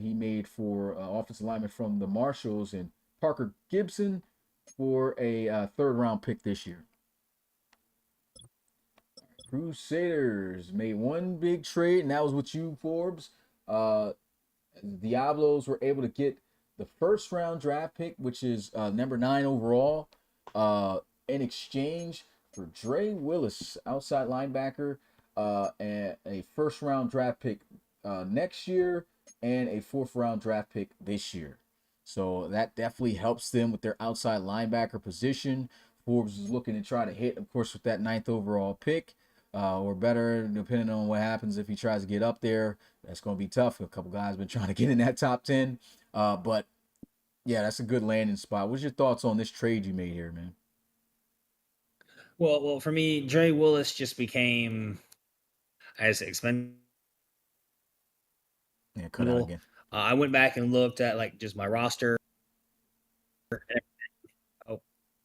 he made for offensive lineman from the Marshalls, and Parker Gibson for a third round pick this year. Crusaders made one big trade, and that was with you, Forbes. Diablos were able to get the first round draft pick, which is number 9 overall, in exchange for Dre Willis, outside linebacker, and a first round draft pick next year, and a fourth round draft pick this year. So that definitely helps them with their outside linebacker position. Forbes is looking to try to hit, of course, with that ninth overall pick, or better, depending on what happens if he tries to get up there. That's going to be tough. A couple guys been trying to get in that top 10, but yeah, that's a good landing spot. What's your thoughts on this trade you made here, man? Well, for me, Dre Willis just became as expendable. Yeah, cut out again. I went back and looked at like just my roster. Oh,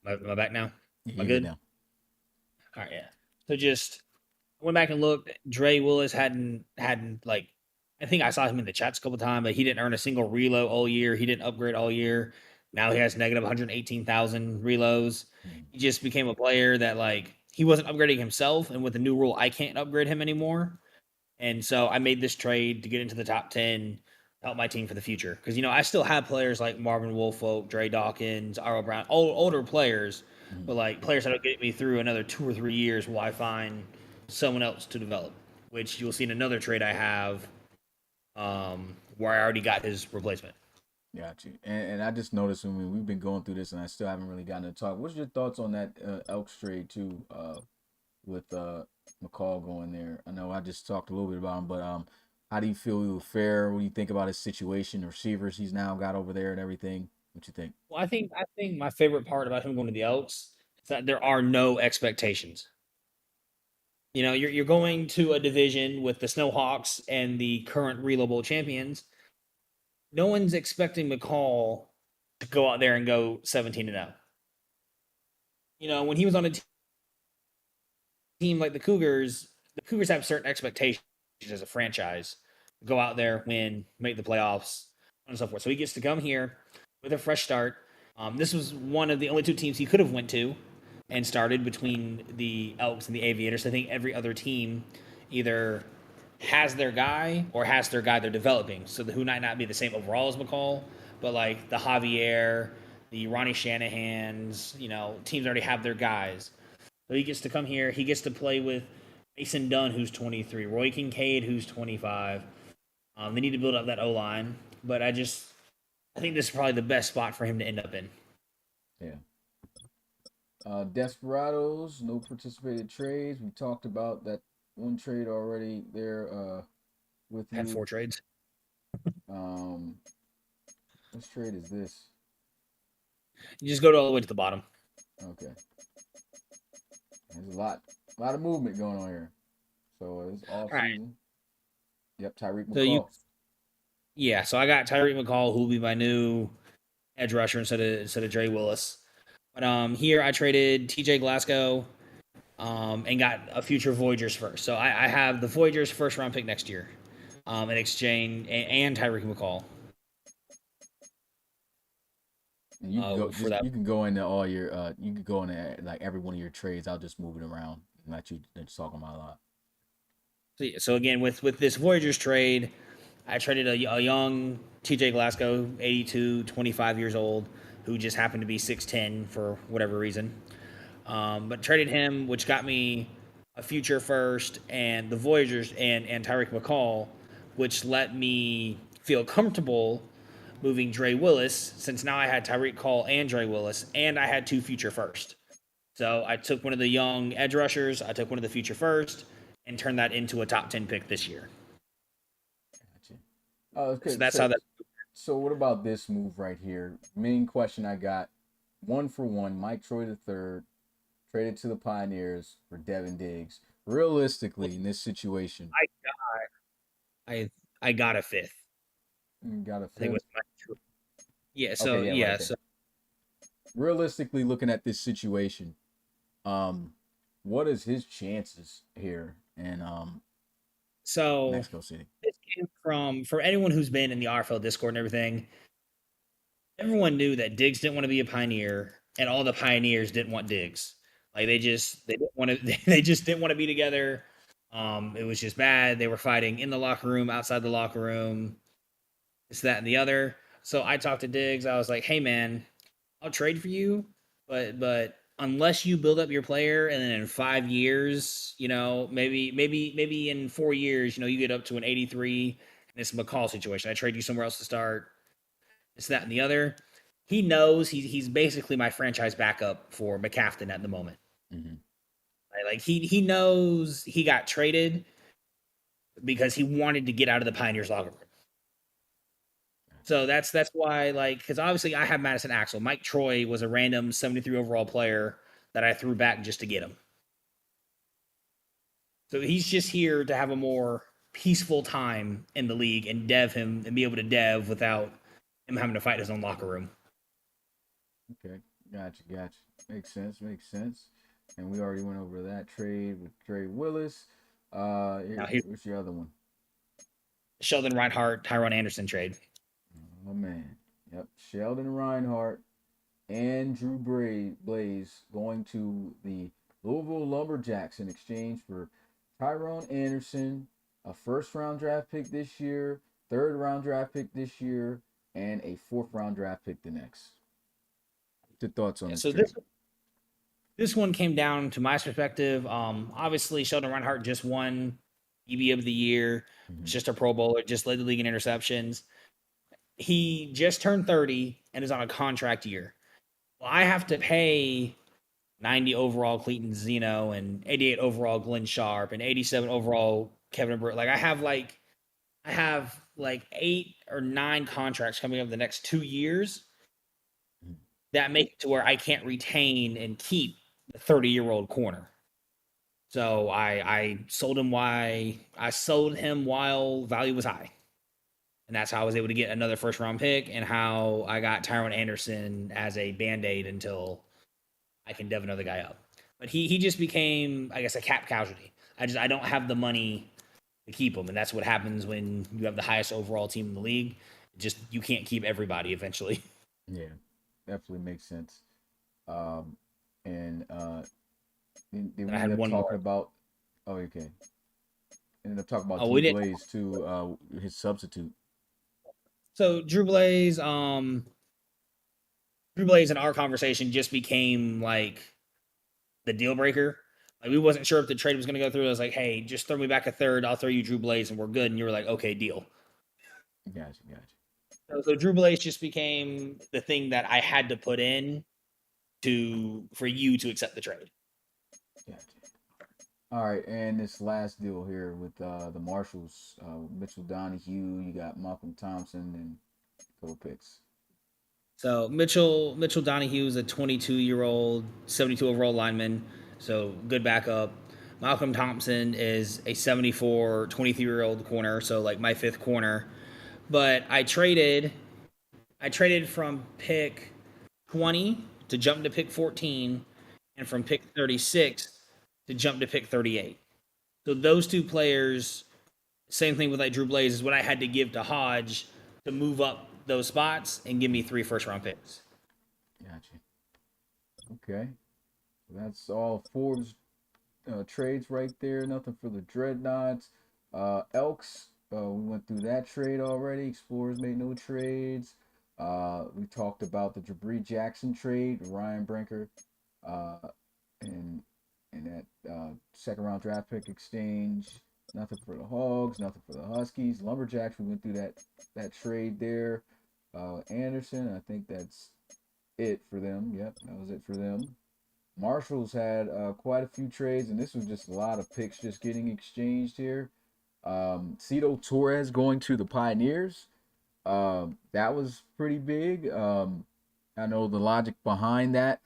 am I back now? Am Yeah, I you're good good? now. All right, yeah. So just went back and looked. Dre Willis hadn't like I think I saw him in the chats a couple times, but he didn't earn a single reload all year. He didn't upgrade all year. Now he has negative 118,000 reloads. Mhm. He just became a player that like he wasn't upgrading himself, and with the new rule, I can't upgrade him anymore. And so I made this trade to get into the top 10, help my team for the future. Because, I still have players like Marvin Woolfolk, Dre Dawkins, Arlo Brown, older players, Mhm. but like players that'll get me through another 2 or 3 years while I find someone else to develop, which you'll see in another trade I have where I already got his replacement. Got you. And I just noticed when we've been going through this, and I still haven't really gotten to talk. What's your thoughts on that Elks trade too? With McCall going there. I know I just talked a little bit about him, but how do you feel he will fare? What do you think about his situation, the receivers he's now got over there, and everything? What you think? Well, I think my favorite part about him going to the Elks is that there are no expectations. You're going to a division with the Snowhawks and the current Relo Bowl champions. No one's expecting McCall to go out there and go 17-0. When he was on a team like the Cougars have certain expectations as a franchise. Go out there, win, make the playoffs, and so forth. So he gets to come here with a fresh start. This was one of the only two teams he could have went to and started between the Elks and the Aviators. I think every other team either has their guy or has their guy they're developing. So who might not be the same overall as McCall, but like the Javier, the Ronnie Shanahan's, teams already have their guys. So he gets to come here. He gets to play with Mason Dunn, who's 23, Roy Kincaid, who's 25. They need to build up that O line, but I think this is probably the best spot for him to end up in. Yeah. Desperados, no participated trades. We talked about that one trade already there with Had you. 4 trades. Um, which trade is this? You just go all the way to the bottom. Okay. There's a lot of movement going on here. So it's off All right. season. Yep, Tyreek So you, McCall. yeah. So I got Tyreek McCall, who will be my new edge rusher instead of Dre Willis. But here I traded T.J. Glasgow, and got a future Voyagers first. So I have the Voyagers first round pick next year, in exchange, and Tyreek McCall. And you can go For just that. you can go into all your you can go into like every one of your trades. I'll just move it around and let you just talk about a lot. So again, with this Voyagers trade, I traded a young TJ Glasgow, 82, 25 years old, who just happened to be 6'10 for whatever reason. But traded him, which got me a future first and the Voyagers and Tyreek McCall, which let me feel comfortable moving Dre Willis, since now I had Tyreek Call and Dre Willis, and I had 2 future first. So I took one of the young edge rushers, I took one of the future first, and turned that into a top 10 pick this year. Gotcha. Oh, So okay. that's how that. So what about this move right here? Main question I got: 1-for-1, Mike Troy the third traded to the Pioneers for Devin Diggs. Realistically, in this situation, I I got a fifth. you got a I think it fifth. was my. Yeah. So Okay, yeah, right yeah. there. So Realistically, looking at this situation, um, what is his chances here in so Mexico City? this came from anyone who's been in the RFL Discord and everything. Everyone knew that Diggs didn't want to be a Pioneer, and all the Pioneers didn't want Diggs. Like they didn't want to they just didn't want to be together. It was just bad. They were fighting in the locker room, outside the locker room, this, that, and the other. So I talked to Diggs. I was like, "Hey, man, I'll trade for you, but unless you build up your player and then in 5 years, maybe in 4 years, you get up to an 83 and it's a McCall situation. I trade you somewhere else to start. It's that and the other. He knows he's basically my franchise backup for McCafton at the moment. Mm-hmm. Right? Like he knows he got traded because he wanted to get out of the Pioneers locker room. So that's why, like, because obviously I have Madison Axel. Mike Troy was a random 73 overall player that I threw back just to get him. So he's just here to have a more peaceful time in the league and dev him and be able to dev without him having to fight his own locker room. Okay, gotcha. Makes sense. And we already went over that trade with Trey Willis. Now here's What's your other one? Sheldon Reinhardt, Tyrone Anderson trade. Oh man, yep. Sheldon Reinhardt and Drew Blaze going to the Louisville Lumberjacks in exchange for Tyrone Anderson, a first-round draft pick this year, third-round draft pick this year, and a fourth-round draft pick the next. What's your thoughts on Yeah, this so trade? this one came down to my perspective. Obviously Sheldon Reinhardt just won EB of the year. Mm-hmm. It's just a Pro Bowler, just led the league in interceptions. He just turned 30 and is on a contract year. Well, I have to pay 90 overall Clayton Zeno and 88 overall Glenn Sharp and 87 overall Kevin Burke. Like I have like 8 or 9 contracts coming up the next 2 years that make it to where I can't retain and keep the 30-year-old corner. So I sold him while value was high. And that's how I was able to get another first round pick and how I got Tyrone Anderson as a band-aid until I can dev another guy up. But he just became, I guess, a cap casualty. I don't have the money to keep him, and that's what happens when you have the highest overall team in the league. Just you can't keep everybody eventually. Yeah, definitely makes sense. Um, and did And we I end had up one talking more. about? Oh, okay. Ended up talking about Oh, Drew we didn't. Blaze too. His substitute. So Drew Blaze in our conversation just became like the deal breaker. Like we wasn't sure if the trade was going to go through. I was like, hey, just throw me back a third. I'll throw you Drew Blaze, and we're good. And you were like, okay, deal. Gotcha. So Drew Blaze just became the thing that I had to put in for you to accept the trade. Gotcha. All right, and this last deal here with the Marshalls, Mitchell Donahue, you got Malcolm Thompson and Cole Picks. So Mitchell Donahue is a 22-year-old, 72 overall lineman, so good backup. Malcolm Thompson is a 74, 23-year-old corner, so like my fifth corner. But I traded from pick 20 to jump to pick 14 and from pick 36 to jump to pick 38. So those two players, same thing with like Drew Blaze, is what I had to give to Hodge to move up those spots and give me 3 first round picks. Gotcha. Okay, that's all Forbes trades right there. Nothing for the Dreadnoughts. Elks, we went through that trade already. Explorers made no trades. We talked about the Jabri Jackson trade, Ryan Brinker, uh, and that second round draft pick exchange. Nothing for the Hogs, nothing for the Huskies. Lumberjacks, we went through that trade there. Anderson, I think that's it for them. Yep, that was it for them. Marshalls had quite a few trades, and this was just a lot of picks just getting exchanged here. Cito Torres going to the Pioneers. That was pretty big. I know the logic behind that.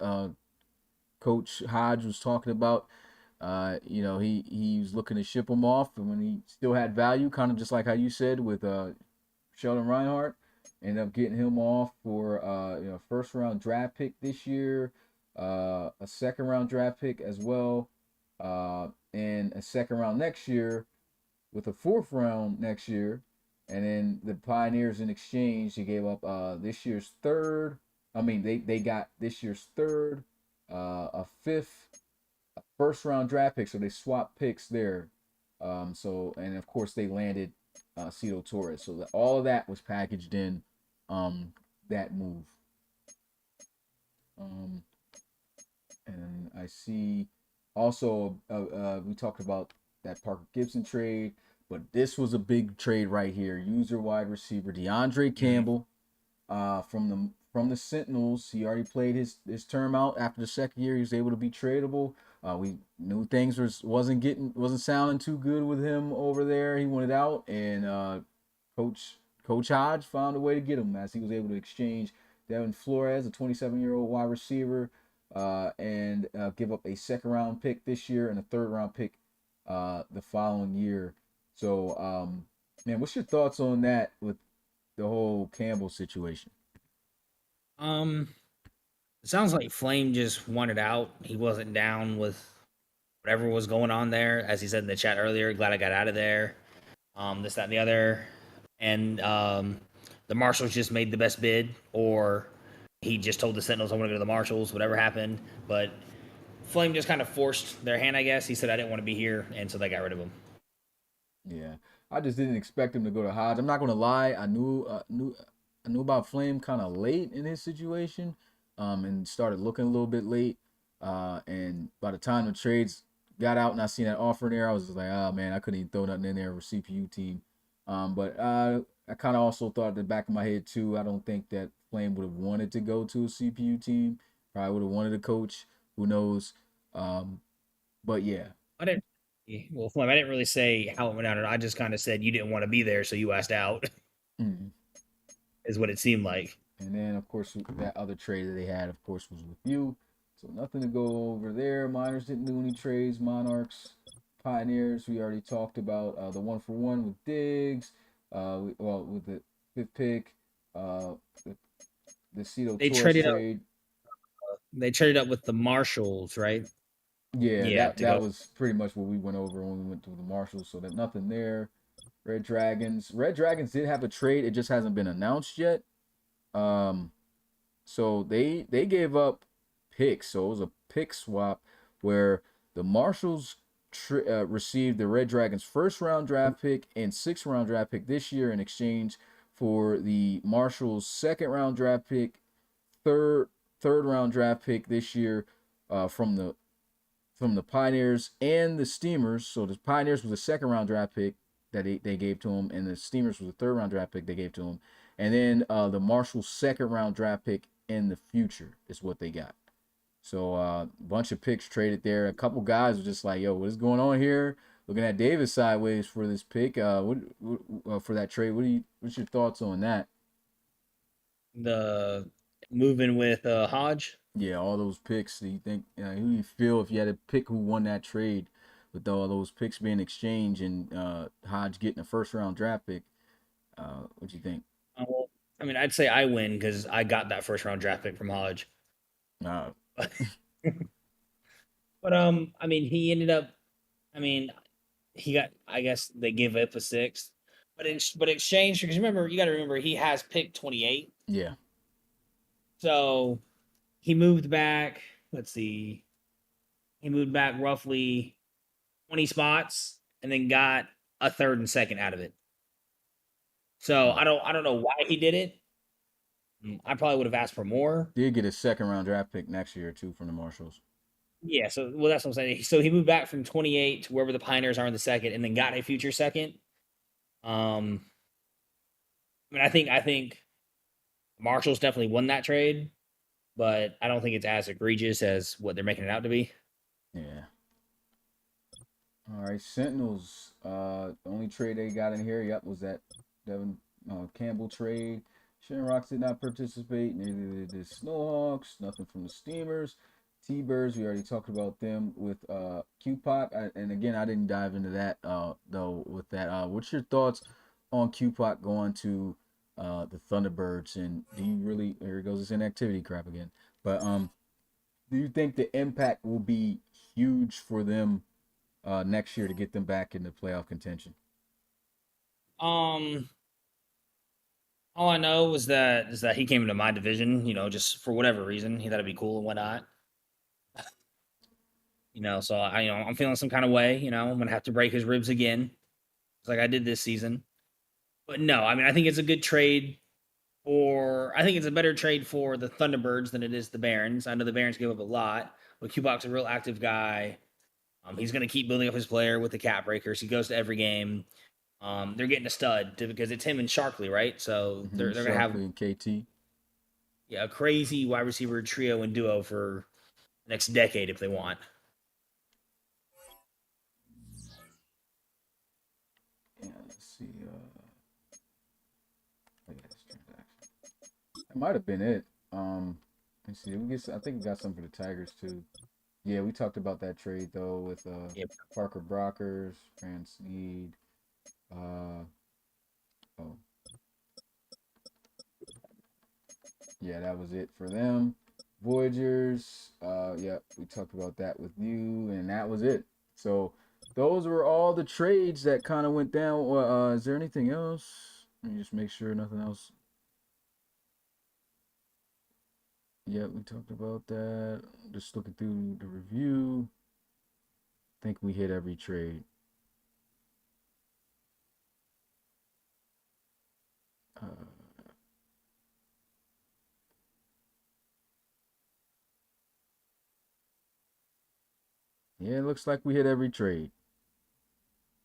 Coach Hodge was talking about. He was looking to ship him off, and when he still had value, kind of just like how you said with Sheldon Reinhardt, ended up getting him off for first round draft pick this year, a second round draft pick as well, and a second round next year, with a fourth round next year, and then the Pioneers in exchange he gave up this year's third. I mean they got this year's third, a fifth, a first round draft pick, so they swapped picks there. And of course they landed Cito Torres. So all of that was packaged in that move. Um, And I see also we talked about that Parker Gibson trade, but this was a big trade right here. User wide receiver DeAndre Mhm. Campbell from the Sentinels. He already played his term out. After the second year, he was able to be tradable. We knew things wasn't sounding too good with him over there. He wanted out, and Coach Hodge found a way to get him as he was able to exchange Devin Flores, a 27-year-old wide receiver, and give up a second round pick this year and a third round pick the following year. So, man, what's your thoughts on that with the whole Campbell situation? Um, it sounds like Flame just wanted out. He wasn't down with whatever was going on there. As he said in the chat earlier, glad I got out of there. This, that, and the other. And the Marshals just made the best bid, or he just told the Sentinels, I want to go to the Marshals, whatever happened. But Flame just kind of forced their hand, I guess. He said, I didn't want to be here. And so they got rid of him. Yeah, I just didn't expect him to go to Hodge. I'm not gonna lie. I knew about Flame kind of late in his situation, and started looking a little bit late. And by the time the trades got out and I seen that offer in there, I was just like, oh man, I couldn't even throw nothing in there with CPU team. But I kind of also thought at the back of my head too. I don't think that Flame would have wanted to go to a CPU team. Probably would have wanted a coach. Who knows? Um, but yeah. I didn't. Well, Flame, I didn't really say how it went down. I just kind of said you didn't want to be there, so you asked out, Mm. is what it seemed like. And then, of course, that other trade that they had, of course, was with you. So nothing to go over there. Miners didn't do any trades. Monarchs, Pioneers, we already talked about. The one for one with Diggs. With the fifth pick. Uh, the, the Cito They Torres traded up. trade. They traded up with the Marshals, right? Yeah, Yeah, that to that go. was pretty much what we went over when we went to the Marshalls. So that nothing there. Red Dragons. Red Dragons did have a trade. It just hasn't been announced yet. Um, So they gave up picks. So it was a pick swap where the Marshalls received the Red Dragons' first round draft pick and sixth round draft pick this year in exchange for the Marshalls' second round draft pick, third third round draft pick this year from the Pioneers and the Steamers. So the Pioneers was a second round draft pick that they gave to him, and the Steamers was a third round draft pick they gave to him. And then the Marshall second round draft pick in the future is what they got. So a bunch of picks traded there. A couple guys were just like, "Yo, what is going on here?" Looking at Davis sideways for this pick. What for that trade? What's your thoughts on that? The moving with Hodge. Yeah, all those picks. Do you think who do you feel if you had to pick who won that trade with all those picks being exchanged and Hodge getting a first round draft pick? What do you think? Well, I mean, I'd say I win because I got that first round draft pick from Hodge. Uh, But I mean, he ended up. I mean, he got. I guess they gave up a sixth, but exchange because remember you got to remember he has picked 28, yeah, so he moved back. Let's see, he moved back roughly 20 spots and then got a third and second out of it. So uh, I don't know why he did it. I probably would have asked for more. did get a second round draft pick next year too from the Marshalls. Yeah, so well that's what I'm saying. So he moved back from 28 to wherever the Pioneers are in the second and then got a future second. Um I mean I think Marshall's definitely won that trade, but I don't think it's as egregious as what they're making it out to be. Yeah. All right, Sentinels. The only trade they got in here, yep, was that Devin Campbell trade. Shamrocks did not participate. Neither did the Snowhawks. Nothing from the Steamers. T-Birds, we already talked about them with QPOC. And again, I didn't dive into that though. With that, what's your thoughts on QPOC going to the Thunderbirds? And do you really? Here goes this inactivity crap again. But do you think the impact will be huge for them next year to get them back into playoff contention? Um all I know is that he came into my division, just for whatever reason. He thought it'd be cool and whatnot. So I'm feeling some kind of way, I'm gonna have to break his ribs again. It's like I did this season. But no, I mean I think it's a good trade I think it's a better trade for the Thunderbirds than it is the Barons. I know the Barons gave up a lot, But Cubach's a real active guy. He's going to keep building up his player with the cap breakers. He goes to every game. They're getting a stud because it's him and Sharkley, right? So they're going to have Sharkley and KT. a crazy wide receiver trio and duo for the next decade if they want. Yeah, let's see. That might have been it. Let's see. I think we got some for the Tigers too. Yeah, we talked about that trade though with Yep. Parker Brockers, France Need. Oh, yeah, that was it for them. Voyagers. Yeah, we talked about that with you, and that was it. So those were all the trades that kind of went down. Is there anything else? Let me just make sure nothing else. Yeah, we talked about that. Just looking through the review. I think we hit every trade. Uh, yeah, it looks like we hit every trade.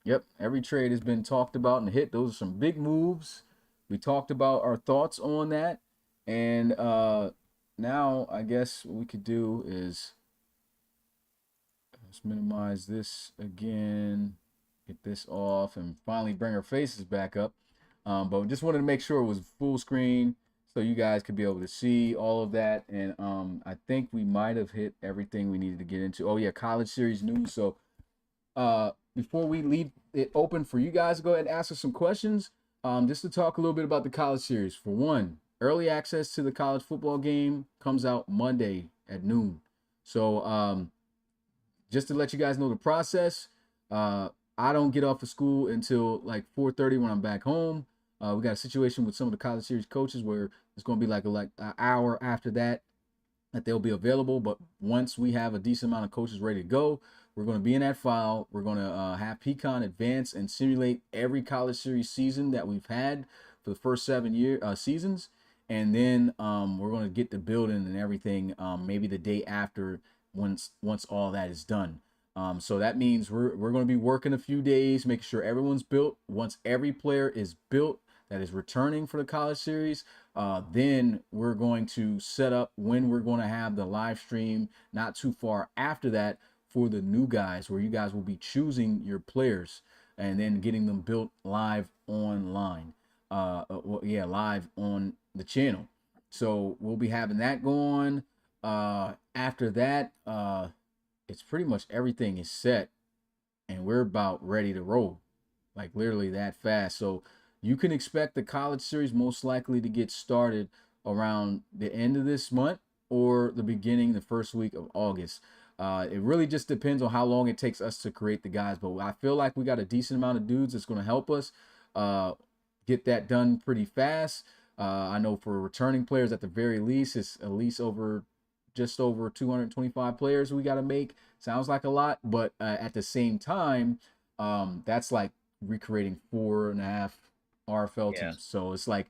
Yep, every trade has been talked about and hit. Those are some big moves. We talked about our thoughts on that. And now I guess what we could do is let's minimize this again, get this off, and finally bring our faces back up. But we just wanted to make sure it was full screen so you guys could be able to see all of that. And I think we might have hit everything we needed to get into. Oh yeah, college series news. So before we leave it open for you guys to go ahead and ask us some questions, just to talk a little bit about the college series. For one, early access to the college football game comes out Monday at noon. So just to let you guys know the process, I don't get off of school until like 4:30 when I'm back home. We got a situation with some of the college series coaches where it's going to be like an hour after that they'll be available. But once we have a decent amount of coaches ready to go, we're going to be in that file. We're going to have Pecan advance and simulate every college series season that we've had for the first 7 seasons. And then we're going to get the building and everything maybe the day after once all that is done. So that means we're going to be working a few days, making sure everyone's built. Once every player is built that is returning for the college series, then we're going to set up when we're going to have the live stream not too far after that for the new guys, where you guys will be choosing your players and then getting them built live online. Live on the channel. So we'll be having that going. After that, it's pretty much everything is set and we're about ready to roll, like literally that fast. So you can expect the college series most likely to get started around the end of this month or the beginning, the first week of August. It really just depends on how long it takes us to create the guys, but I feel like we got a decent amount of dudes that's going to help us get that done pretty fast. I know for returning players at the very least, it's at least just over 225 players we got to make. Sounds like a lot, but at the same time, that's like recreating 4.5 RFL Yeah. teams. So it's like,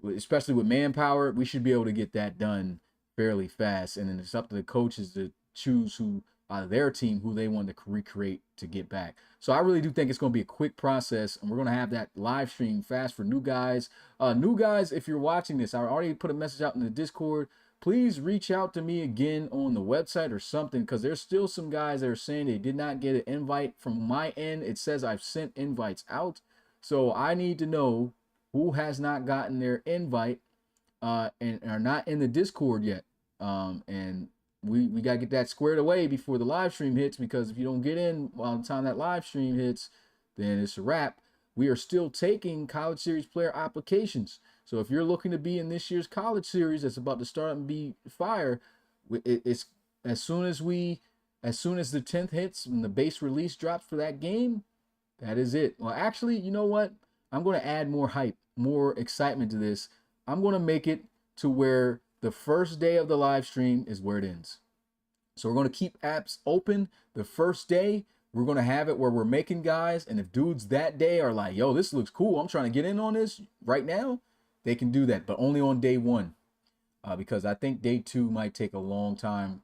especially with manpower, we should be able to get that done fairly fast. And then it's up to the coaches to choose who out of their team who they want to recreate to get back. So I really do think it's going to be a quick process, and we're going to have that live stream fast for new guys. New guys, if you're watching this, I already put a message out in the Discord. Please reach out to me again on the website or something, because there's still some guys that are saying they did not get an invite from my end. It says I've sent invites out. So I need to know who has not gotten their invite and are not in the Discord yet. And we got to get that squared away before the live stream hits, because if you don't get in by the time that live stream hits, then it's a wrap. We are still taking college series player applications. So if you're looking to be in this year's college series that's about to start and be fire, it's as soon as the 10th hits and the base release drops for that game, that is it. Well, actually, you know what? I'm going to add more hype, more excitement to this. I'm going to make it to where the first day of the live stream is where it ends. So we're going to keep apps open the first day. We're going to have it where we're making guys. And if dudes that day are like, yo, this looks cool, I'm trying to get in on this right now, they can do that, but only on day one. because I think day two might take a long time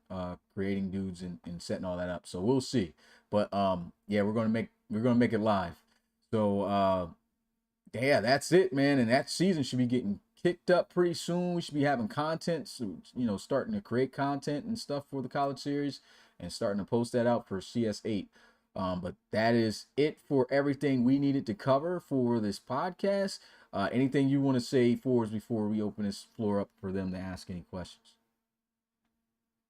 creating dudes and setting all that up. So we'll see. But yeah, we're gonna make it live. So yeah, that's it, man. And that season should be getting kicked up pretty soon. We should be having content, so, starting to create content and stuff for the college series and starting to post that out for CS8. But that is it for everything we needed to cover for this podcast. Anything you want to say for us before we open this floor up for them to ask any questions?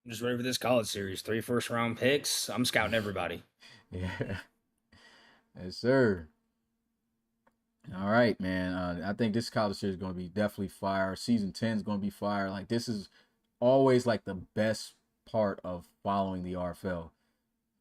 I'm just ready for this college series. 3 first-round picks. I'm scouting everybody. Yeah, yes, sir. All right, man. I think this college series is going to be definitely fire. Season 10 is going to be fire. Like, this is always like the best part of following the RFL.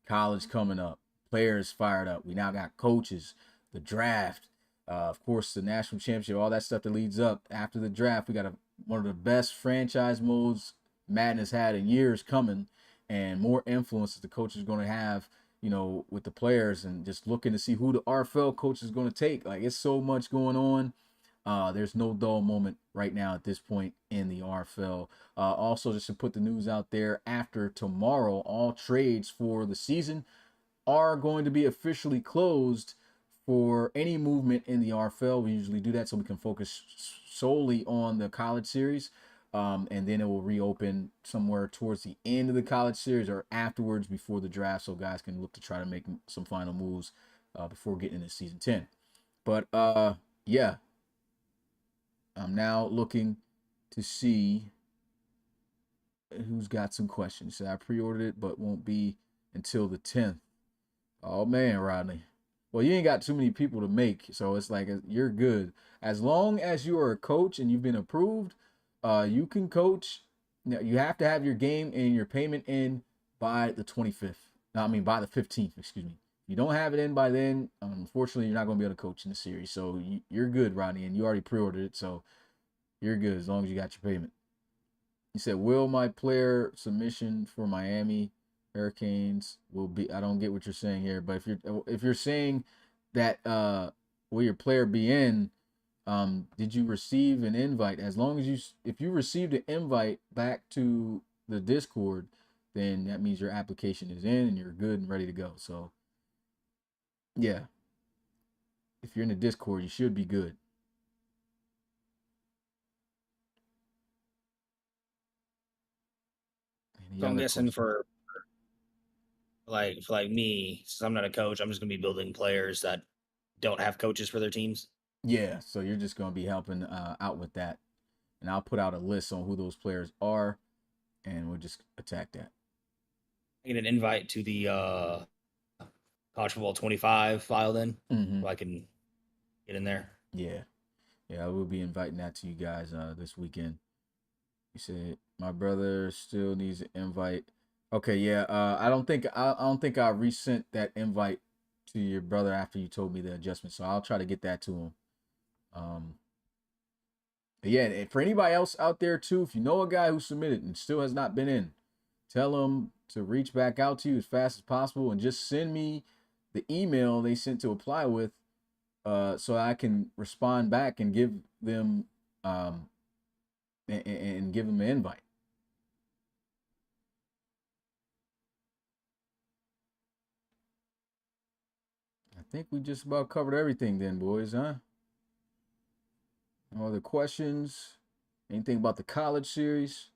College coming up, players fired up. We now got coaches, the draft, of course, the national championship, all that stuff that leads up after the draft. We got one of the best franchise modes Madden has had in years coming, and more influence that the coach is going to have, with the players, and just looking to see who the RFL coach is going to take. Like, it's so much going on. There's no dull moment right now at this point in the RFL. Also, just to put the news out there, after tomorrow, all trades for the season are going to be officially closed for any movement in the RFL. We usually do that so we can focus solely on the college series. And then it will reopen somewhere towards the end of the college series or afterwards before the draft, so guys can look to try to make some final moves before getting into season 10. But yeah, I'm now looking to see who's got some questions. So I pre-ordered it, but won't be until the 10th. Oh man, Rodney. Well, you ain't got too many people to make, so it's like you're good. As long as you are a coach and you've been approved, you can coach. You have to have your game and your payment in by the 25th. No, I mean by the 15th. Excuse me. If you don't have it in by then, unfortunately, you're not going to be able to coach in the series. So you're good, Rodney, and you already pre-ordered it, so you're good as long as you got your payment. He said, "Will my player submission for Miami Hurricanes will be?" I don't get what you're saying here, but if you're saying that will your player be in? Did you receive an invite? As long as if you received an invite back to the Discord, then that means your application is in and you're good and ready to go. So yeah, if you're in the Discord, you should be good. Any So I'm other guessing questions? for me, since I'm not a coach, I'm just gonna be building players that don't have coaches for their teams. Yeah, so you're just gonna be helping out with that, and I'll put out a list on who those players are, and we'll just attack that. I get an invite to the College Football 25 file then, Mm-hmm. so I can get in there. Yeah, yeah, I will be inviting that to you guys this weekend. You said my brother still needs an invite. Okay, yeah. I don't think I resent that invite to your brother after you told me the adjustment. So I'll try to get that to him. Um, but yeah, and for anybody else out there too, if you know a guy who submitted and still has not been in, tell him to reach back out to you as fast as possible and just send me the email they sent to apply with, so I can respond back and give them and give them an invite. I think we just about covered everything then, boys, huh? No other questions? Anything about the college series?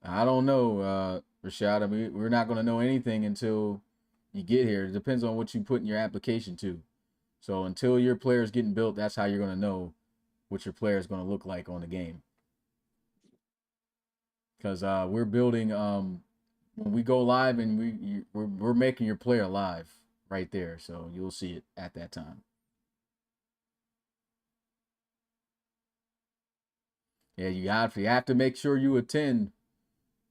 I don't know, Rashad. I mean, we're not going to know anything until you get here. It depends on what you put in your application, too. So until your player is getting built, that's how you're going to know what your player is going to look like on the game. Because we're building, when we go live and we're making your player live right there. So you'll see it at that time. Yeah, you have to make sure you attend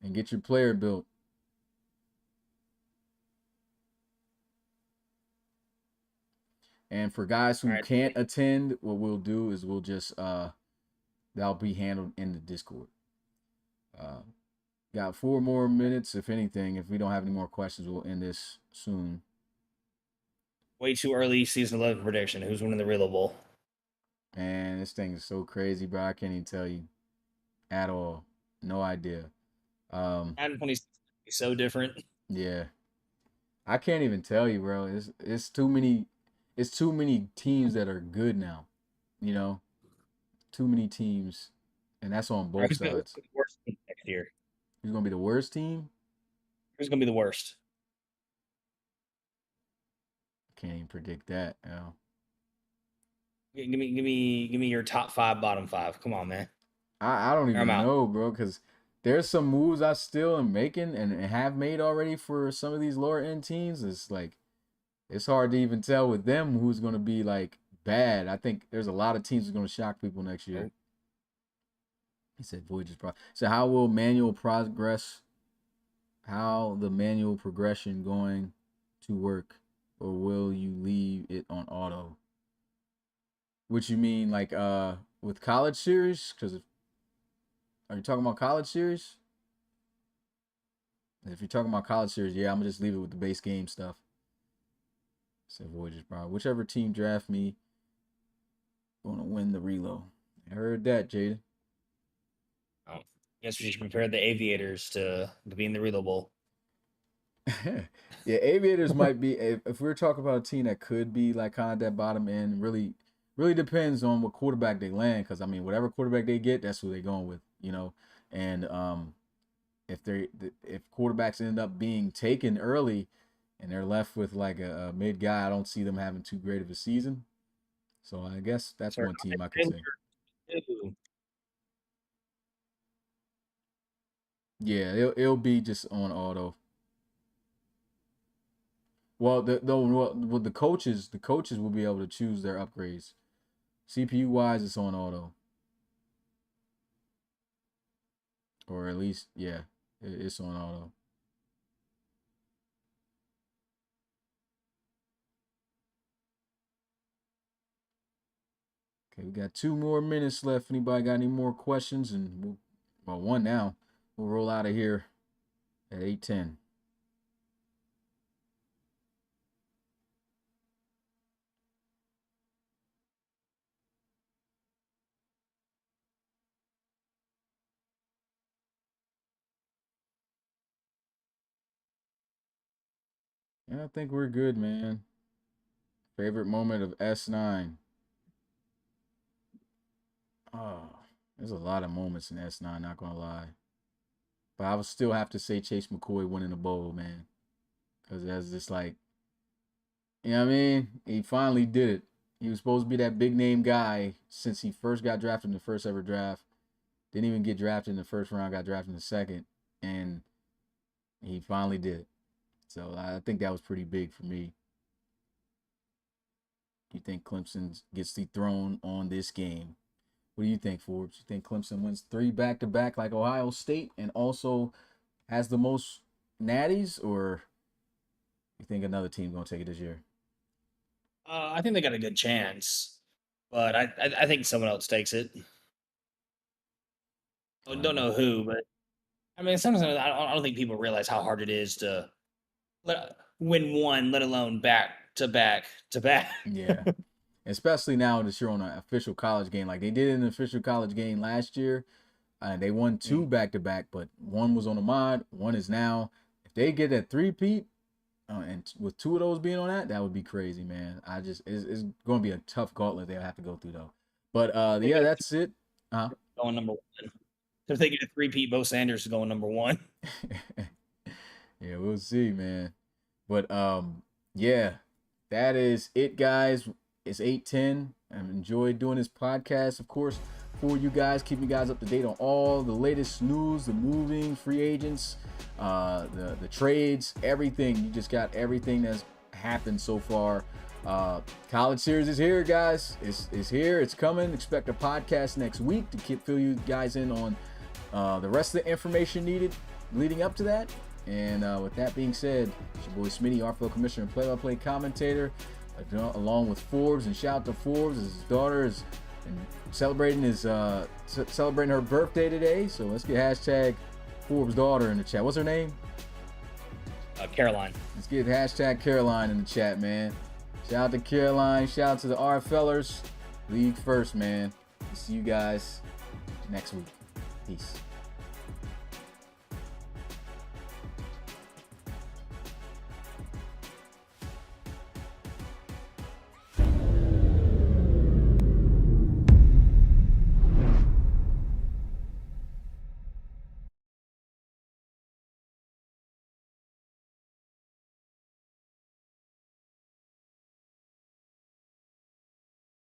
and get your player built. And for guys All who right. can't attend, what we'll do is we'll just that'll be handled in the Discord. Uh, got 4 more minutes, if anything. If we don't have any more questions, we'll end this soon. Way too early season 11 prediction. Who's winning the Relo Bowl? Man, this thing is so crazy, bro. I can't even tell you at all. No idea. Um, Madden 26 is so different. yeah. I can't even tell you, bro. It's too many teams that are good now. You know, too many teams, and that's on both Who's going to sides. be the worst team next year? Who's gonna be the worst team? Who's going to be the worst? Can't even predict that. You know? Give me your top five, bottom five. Come on, man. I don't I'm even out. know, bro, because there's some moves I still am making and have made already for some of these lower end teams. It's like it's hard to even tell with them who's gonna be like bad. I think there's a lot of teams that's gonna shock people next year. Oh, He said Voyager's pro. So how will manual progress? How the manual progression going to work, or will you leave it on auto? What you mean, like with college series? Because are you talking about college series? If you're talking about college series, yeah, I'm gonna just leave it with the base game stuff. Said Voyagers, bro. Whichever team draft me, gonna win the relo. I heard that, Jaden. oh. Guess we should prepare the Aviators to be in the Relo Bowl. Yeah, Aviators might be if we're talking about a team that could be like kind of that bottom end. Really depends on what quarterback they land. Because I mean, whatever quarterback they get, that's who they're going with. You know, and if quarterbacks end up being taken early, and they're left with like a mid guy, I don't see them having too great of a season. So I guess that's Sorry, one team I could say. Ooh, Yeah, it'll be just on auto. Well, the coaches will be able to choose their upgrades. CPU wise, it's on auto, or at least yeah, it's on auto. Okay, we got 2 more minutes left. Anybody got any more questions? And well, one now. We'll roll out of here at 8:10. Yeah, I think we're good, man. Favorite moment of S9. Oh, there's a lot of moments in S9. Not gonna lie, but I would still have to say Chase McCoy winning the bowl, man, because that's just like you know what I mean? He finally did it. He was supposed to be that big name guy since he first got drafted in the first ever draft. Didn't even get drafted in the first round, got drafted in the second, and he finally did it. So I think that was pretty big for me. You think Clemson gets the throne on this game? What do you think, Forbes? You think Clemson wins 3 back to back like Ohio State and also has the most natties, or you think another team gonna take it this year? I think they got a good chance, but I think someone else takes it. I don't Uh, know who, but I mean, sometimes I don't think people realize how hard it is to win one, let alone back to back to back. yeah. Especially now that you're on an official college game, like they did in an official college game last year. They won 2 Mm. back to back, but one was on the mod, one is now. If they get that three-peat, and with 2 of those being on that would be crazy, man. It's going to be a tough gauntlet they'll have to go through though. But They yeah, get that's it. going number one. So if they get a three-peat, Bo Sanders is going number one. Yeah, we'll see, man. But yeah, that is it, guys. It's 8:10. I've enjoyed doing this podcast, of course, for you guys, keeping you guys up to date on all the latest news, the moving, free agents, the trades, everything. You just got everything that's happened so far. College series is here, guys. It's here. It's coming. Expect a podcast next week to fill you guys in on the rest of the information needed leading up to that. And with that being said, it's your boy Smitty, RFL Commissioner and play-by-play commentator, along with Forbes. And shout out to Forbes, his daughter is celebrating celebrating her birthday today. So let's get hashtag Forbes' daughter in the chat. What's her name? Caroline. Let's get hashtag Caroline in the chat, man. Shout out to Caroline. Shout out to the RFLers. League first, man. See you guys next week. Peace.